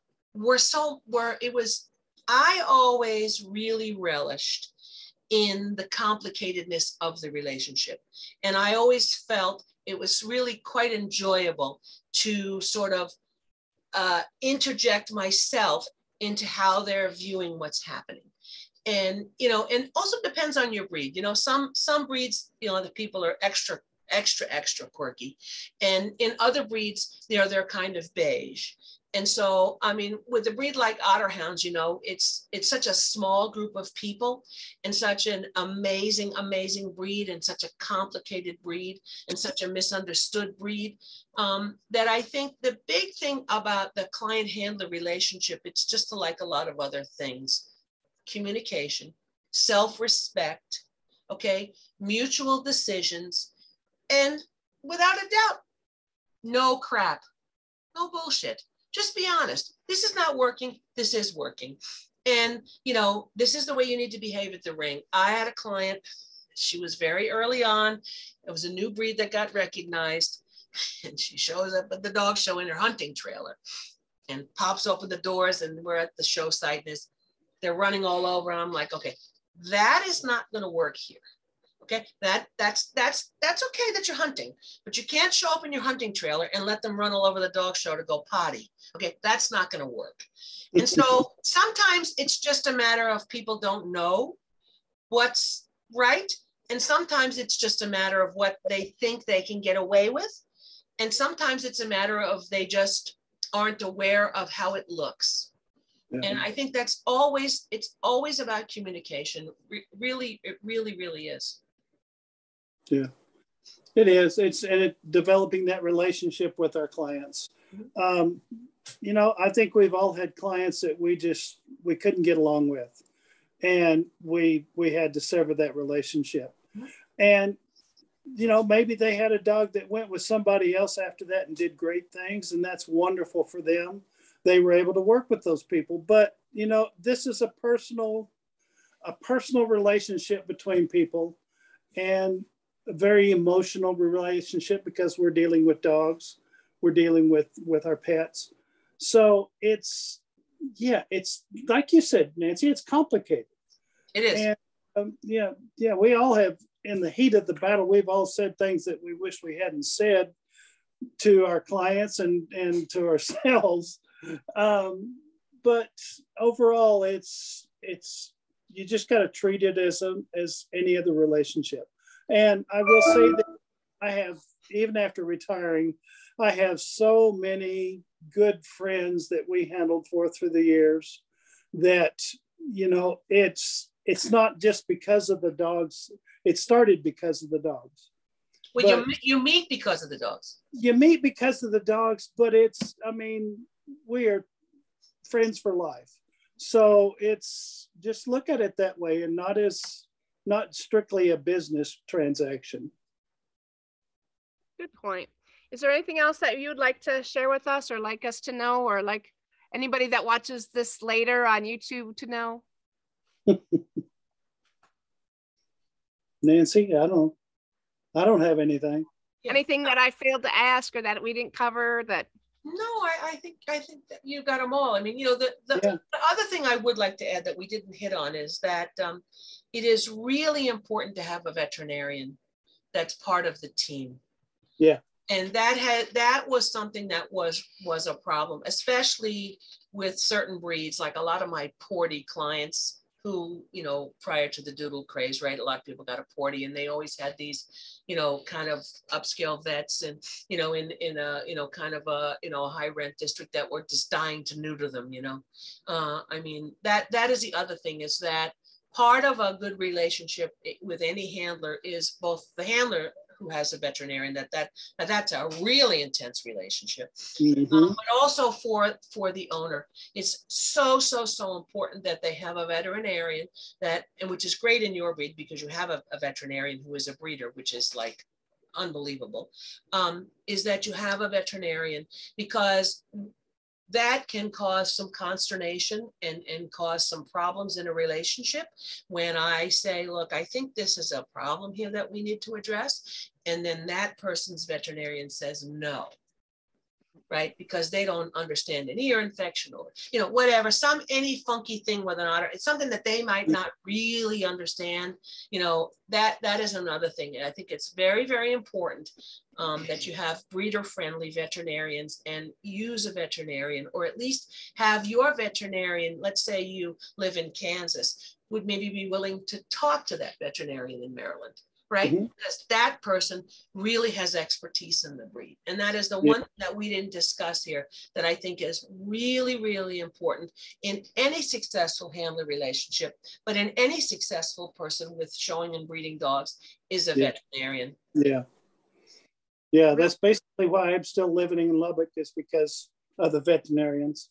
always really relished in the complicatedness of the relationship. And I always felt it was really quite enjoyable to sort of interject myself into how they're viewing what's happening. And, and also depends on your breed. Some breeds, the people are extra quirky. And in other breeds, they're kind of beige. And so, I mean, with a breed like Otterhounds, it's such a small group of people and such an amazing, amazing breed and such a complicated breed and such a misunderstood breed that I think the big thing about the client-handler relationship, it's just like a lot of other things: communication, self-respect, okay, mutual decisions, and without a doubt, no crap, no bullshit. Just be honest. This is not working. This is working. And, this is the way you need to behave at the ring. I had a client. She was very early on. It was a new breed that got recognized. And she shows up at the dog show in her hunting trailer and pops open the doors. And we're at the show site. And they're running all over. And I'm like, okay, that is not going to work here. Okay, that's okay that you're hunting, but you can't show up in your hunting trailer and let them run all over the dog show to go potty. Okay, that's not going to work. And so sometimes it's just a matter of people don't know what's right. And sometimes it's just a matter of what they think they can get away with. And sometimes it's a matter of they just aren't aware of how it looks. Yeah. And I think it's always about communication. Really, it really, really is. Yeah, it is. It's developing that relationship with our clients. I think we've all had clients that we couldn't get along with, and we had to sever that relationship. And maybe they had a dog that went with somebody else after that and did great things, and that's wonderful for them. They were able to work with those people. But this is a personal relationship between people, and a very emotional relationship because we're dealing with dogs, we're dealing with our pets. So it's like you said, Nancy, it's complicated. It is. And we all have, in the heat of the battle, we've all said things that we wish we hadn't said to our clients and to ourselves. But overall, it's you just got to treat it as any other relationship. And I will say that I have, even after retiring, I have so many good friends that we handled for through the years that, it's not just because of the dogs. It started because of the dogs. Well, you meet because of the dogs. You meet because of the dogs, but we are friends for life. So it's just look at it that way and not strictly a business transaction. Good point. Is there anything else that you would like to share with us or like us to know, or like anybody that watches this later on YouTube to know? Nancy, I don't have anything. Anything that I failed to ask or that we didn't cover that? No, I think that you got them all. I mean, you know, the other thing I would like to add that we didn't hit on is that it is really important to have a veterinarian that's part of the team. Yeah. And that was something that was a problem, especially with certain breeds. Like a lot of my Porty clients who, you know, prior to the doodle craze, right? A lot of people got a Porty and they always had these, you know, kind of upscale vets and, you know, in a, you know, kind of a, you know, a high rent district that were just dying to neuter them, you know. I mean, that is the other thing, is that part of a good relationship with any handler is both the handler who has a veterinarian, that's a really intense relationship, but also for the owner. It's so important that they have a veterinarian and which is great in your breed because you have a veterinarian who is a breeder, which is like unbelievable, is that you have a veterinarian, because that can cause some consternation and cause some problems in a relationship. When I say, look, I think this is a problem here that we need to address, and then that person's veterinarian says no, right? Because they don't understand an ear infection or, you know, whatever, any funky thing with an otter. It's something that they might not really understand. You know, that is another thing. And I think it's very, very important that you have breeder-friendly veterinarians and use a veterinarian, or at least have your veterinarian, let's say you live in Kansas, would maybe be willing to talk to that veterinarian in Maryland. Right? Because that person really has expertise in the breed. And that is the one that we didn't discuss here that I think is really, really important in any successful handler relationship, but in any successful person with showing and breeding dogs is a veterinarian. Yeah, that's basically why I'm still living in Lubbock, is because of the veterinarians.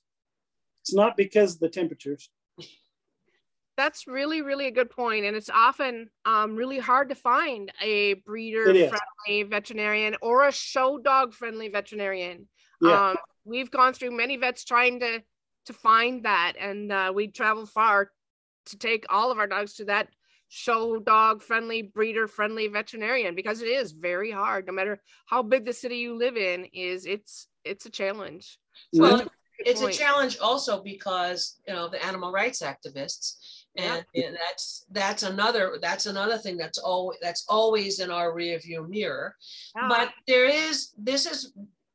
It's not because of the temperatures. That's really, really a good point. And it's often really hard to find a breeder-friendly veterinarian or a show dog-friendly veterinarian. Yeah. We've gone through many vets trying to find that. And we travel far to take all of our dogs to that show dog-friendly, breeder-friendly veterinarian, because it is very hard. No matter how big the city you live in is, it's a challenge. So well, it's a challenge also because, you know, the animal rights activists. And that's another thing that's always in our rear view mirror. But this is,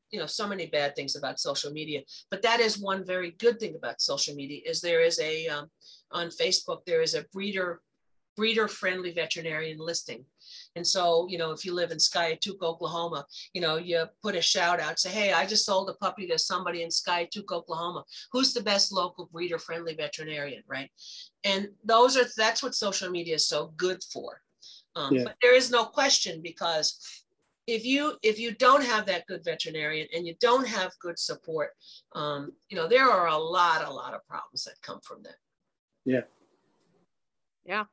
you know, so many bad things about social media, but that is one very good thing about social media, is there is a on Facebook, there is a breeder friendly veterinarian listing. And so, you know, if you live in Skiatook, Oklahoma, you know, you put a shout out, say, hey, I just sold a puppy to somebody in Skiatook, Oklahoma. Who's the best local breeder friendly veterinarian, right? And that's what social media is so good for. But there is no question, because if you don't have that good veterinarian and you don't have good support, you know, there are a lot of problems that come from that. Yeah.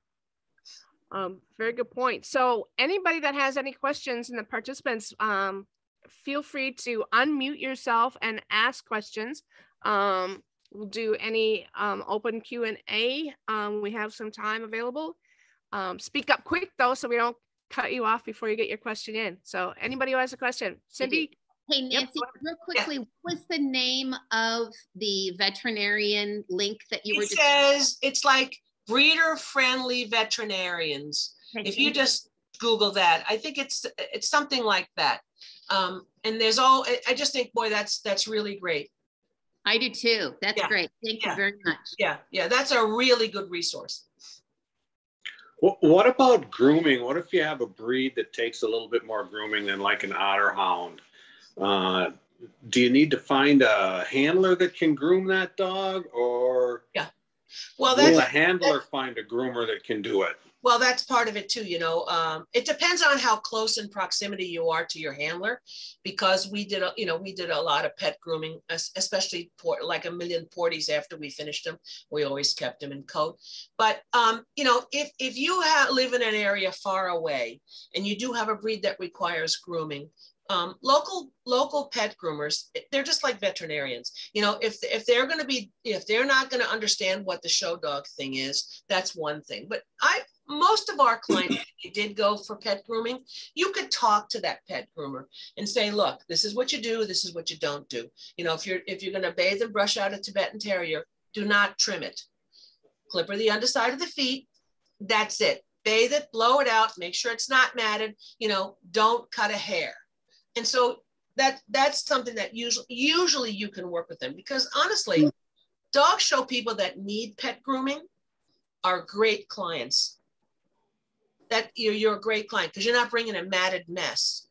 Very good point. So anybody that has any questions in the participants, feel free to unmute yourself and ask questions. We'll do any open Q&A. We have some time available. Speak up quick though, so we don't cut you off before you get your question in. So anybody who has a question, Cindy? Hey, Nancy, real quickly, what was the name of the veterinarian link that you were just... says it's like breeder friendly veterinarians. If you just Google that, I think it's something like that. And I just think, boy, that's really great. I do too. That's great. Thank you very much. Yeah, that's a really good resource. What about grooming? What if you have a breed that takes a little bit more grooming than like an Otterhound? Do you need to find a handler that can groom that dog, or well, does a handler find a groomer that can do it? Well, that's part of it too. You know, it depends on how close in proximity you are to your handler, because we did a lot of pet grooming, especially like 1 million Porties after we finished them. We always kept them in coat. But, you know, if you live in an area far away and you do have a breed that requires grooming, local pet groomers, they're just like veterinarians. You know, if they're not going to understand what the show dog thing is, that's one thing. But most of our clients did go for pet grooming. You could talk to that pet groomer and say, look, this is what you do, this is what you don't do. You know, if you're going to bathe and brush out a Tibetan Terrier, do not trim it. Clipper the underside of the feet. That's it. Bathe it, blow it out, make sure it's not matted. You know, don't cut a hair. And so that's something that usually you can work with them, because honestly, dog show people that need pet grooming are great clients. That you're a great client because you're not bringing a matted mess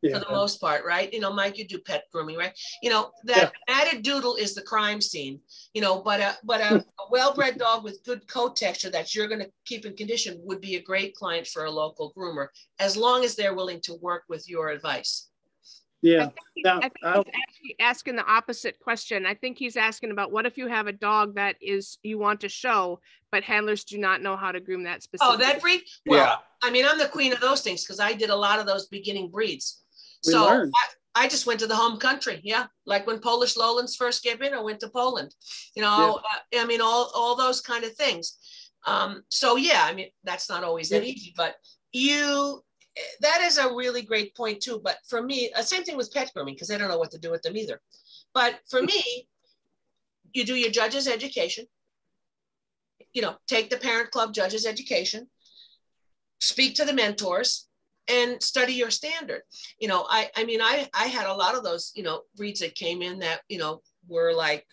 for the most part, right? You know, Mike, you do pet grooming, right? You know, that matted doodle is the crime scene, you know, but a well-bred dog with good coat texture that you're going to keep in condition would be a great client for a local groomer, as long as they're willing to work with your advice. Yeah. I think he's actually asking the opposite question. I think he's asking about, what if you have a dog that you want to show, but handlers do not know how to groom that specific. Oh, that breed? Well, I mean, I'm the queen of those things because I did a lot of those beginning breeds. So I just went to the home country. Yeah. Like when Polish lowlands first came in, I went to Poland, you know, I mean, all those kind of things. So yeah, I mean, that's not always that easy, but that is a really great point too. But for me, same thing with pet grooming, because I don't know what to do with them either. But for me, you do your judge's education, you know, take the parent club judge's education, speak to the mentors, and study your standard. You know, I mean, I had a lot of those, you know, breeds that came in that, you know, were like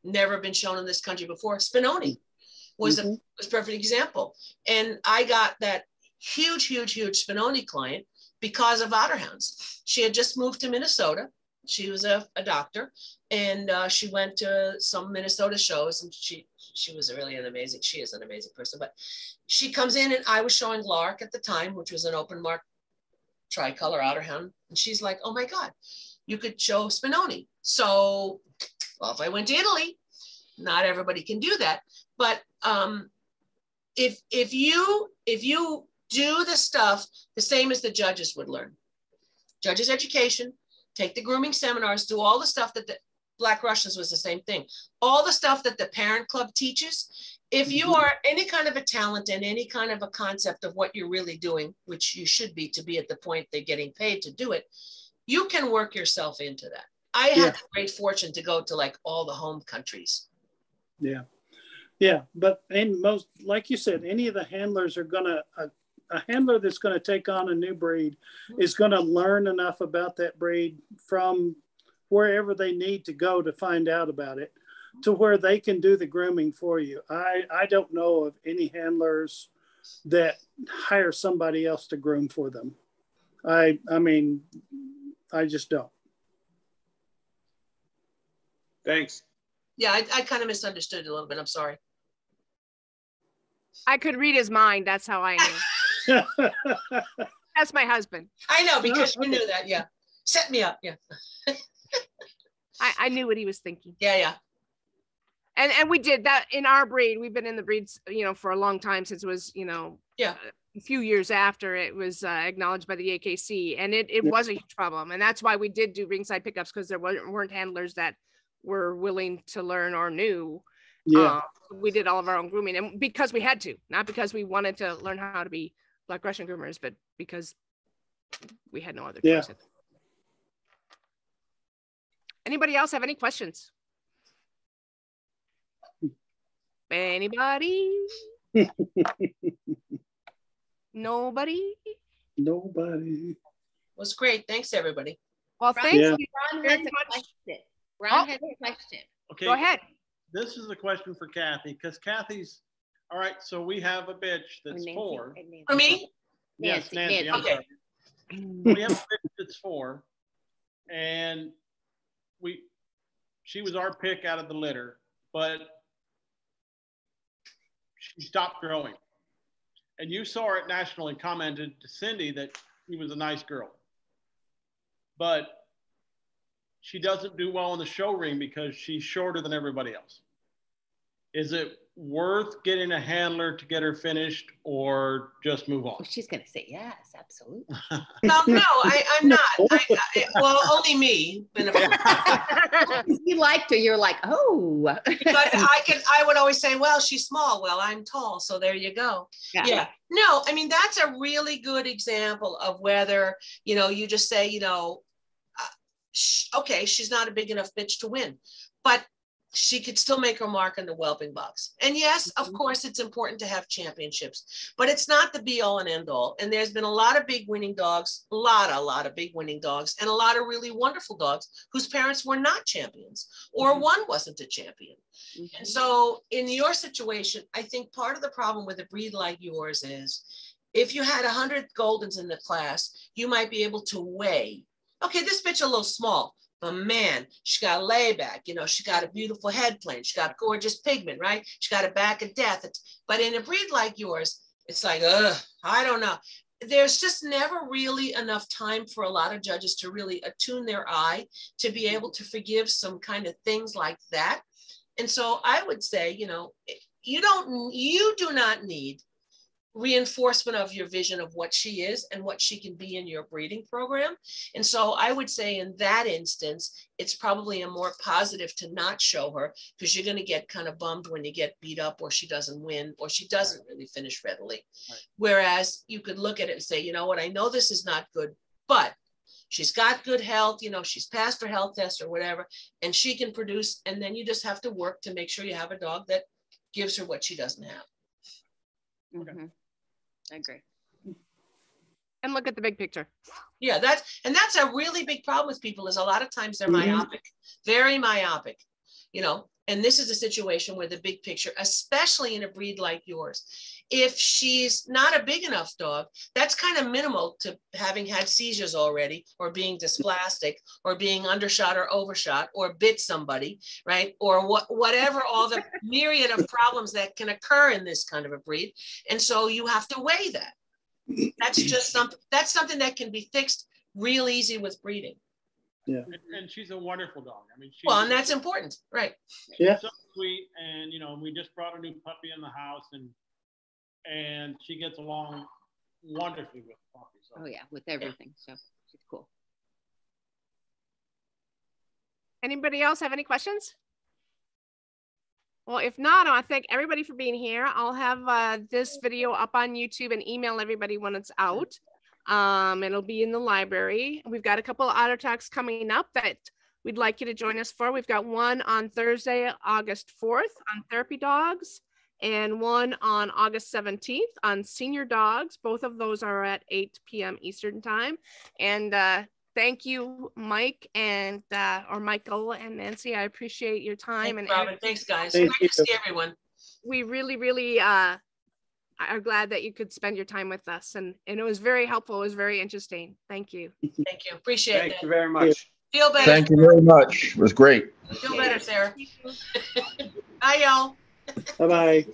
never been shown in this country before. Spinoni was a perfect example. And I got that huge Spinoni client because of Otterhounds. She had just moved to Minnesota. She was a doctor, and she went to some Minnesota shows, and she was really she is an amazing person. But she comes in, and I was showing Lark at the time, which was an open mark tricolor Otterhound. And she's like, oh my God, you could show Spinoni. So, well, if I went to Italy, not everybody can do that. But if you do the stuff the same as the judges would learn, judges education, take the grooming seminars, do all the stuff that the Black Russians was the same thing. All the stuff that the parent club teaches. If you are any kind of a talent and any kind of a concept of what you're really doing, which you should be to be at the point they're getting paid to do it, you can work yourself into that. I had the great fortune to go to like all the home countries. Yeah. Yeah. But most, like you said, any of the handlers are going to, a handler that's going to take on a new breed is going to learn enough about that breed from wherever they need to go to find out about it, to where they can do the grooming for you. I don't know of any handlers that hire somebody else to groom for them. I mean, I just don't. Thanks. Yeah, I kind of misunderstood a little bit. I'm sorry. I could read his mind. That's how I knew. That's my husband. I know, because you knew that. Yeah. Set me up. Yeah. I knew what he was thinking. Yeah. And we did that in our breed. We've been in the breeds, you know, for a long time, since it was, you know, a few years after it was acknowledged by the AKC, and it was a huge problem. And that's why we did do ringside pickups, because there weren't handlers that were willing to learn or knew. We did all of our own grooming, and because we had to, not because we wanted to learn how to be Black Russian groomers, but because we had no other choice. Anybody else have any questions? Anybody? Nobody? Nobody. Was great. Thanks, everybody. Well, thank you. Ron has a question. Ron has a question. Okay. Go ahead. This is a question for Kathy, because Kathy's, all right, so we have a bitch that's 4. For me? Yes, Nancy. I'm okay. sorry. We have a bitch that's 4, and she was our pick out of the litter, but she stopped growing. And you saw it nationally, commented to Cindy that she was a nice girl. But she doesn't do well in the show ring because she's shorter than everybody else. Is it worth getting a handler to get her finished, or just move on? Oh, she's going to say yes, absolutely. Well, no, I'm not. Well, only me. You liked her. You're like, oh. But I would always say, well, she's small. Well, I'm tall. So there you go. Yeah. No, I mean, that's a really good example of whether, you know, you just say, you know, okay, she's not a big enough bitch to win, but she could still make her mark in the whelping box. And yes, of course, it's important to have championships, but it's not the be all and end all. And there's been a lot of big winning dogs, a lot of big winning dogs, and a lot of really wonderful dogs whose parents were not champions, or one wasn't a champion. And so in your situation, I think part of the problem with a breed like yours is if you had 100 Goldens in the class, you might be able to weigh, okay, this bitch a little small, but man, she got a layback, you know, she got a beautiful head plane, she got gorgeous pigment, right? She got a back of death. But in a breed like yours, it's like, I don't know. There's just never really enough time for a lot of judges to really attune their eye to be able to forgive some kind of things like that. And so I would say, you know, you do not need reinforcement of your vision of what she is and what she can be in your breeding program. And so I would say in that instance, it's probably a more positive to not show her, because you're going to get kind of bummed when you get beat up, or she doesn't win, or she doesn't really finish readily. Right. Whereas you could look at it and say, you know what, I know this is not good, but she's got good health, you know, she's passed her health test or whatever, and she can produce. And then you just have to work to make sure you have a dog that gives her what she doesn't have. Mm-hmm. I agree. And look at the big picture. Yeah, that's a really big problem with people, is a lot of times they're myopic, very myopic, you know, and this is a situation where the big picture, especially in a breed like yours, if she's not a big enough dog, that's kind of minimal to having had seizures already, or being dysplastic, or being undershot or overshot, or bit somebody, right? Or whatever, all the myriad of problems that can occur in this kind of a breed. And so you have to weigh that. That's just something that can be fixed real easy with breeding. Yeah. And she's a wonderful dog. I mean, well, and that's important, right? Yeah. So sweet, and you know, we just brought a new puppy in the house, and she gets along wonderfully with the puppy. So. Oh yeah, with everything. So she's cool. Anybody else have any questions? Well, if not, I want to thank everybody for being here. I'll have this video up on YouTube and email everybody when it's out. It'll be in the library. We've got a couple of OtterTalks coming up that we'd like you to join us for. We've got one on Thursday, August 4th on therapy dogs, and one on August 17th on senior dogs. Both of those are at 8 p.m. Eastern time. And thank you, Mike and or Michael and Nancy. I appreciate your time. Thanks, Robin. Thanks, guys. Thank Great to see everyone. We really are glad that you could spend your time with us, and it was very helpful. It was very interesting. Thank you. Thank you. Appreciate it. Thank you very much. Feel better. Thank you very much. It was great. Feel better, Sarah. Bye, y'all. Bye-bye.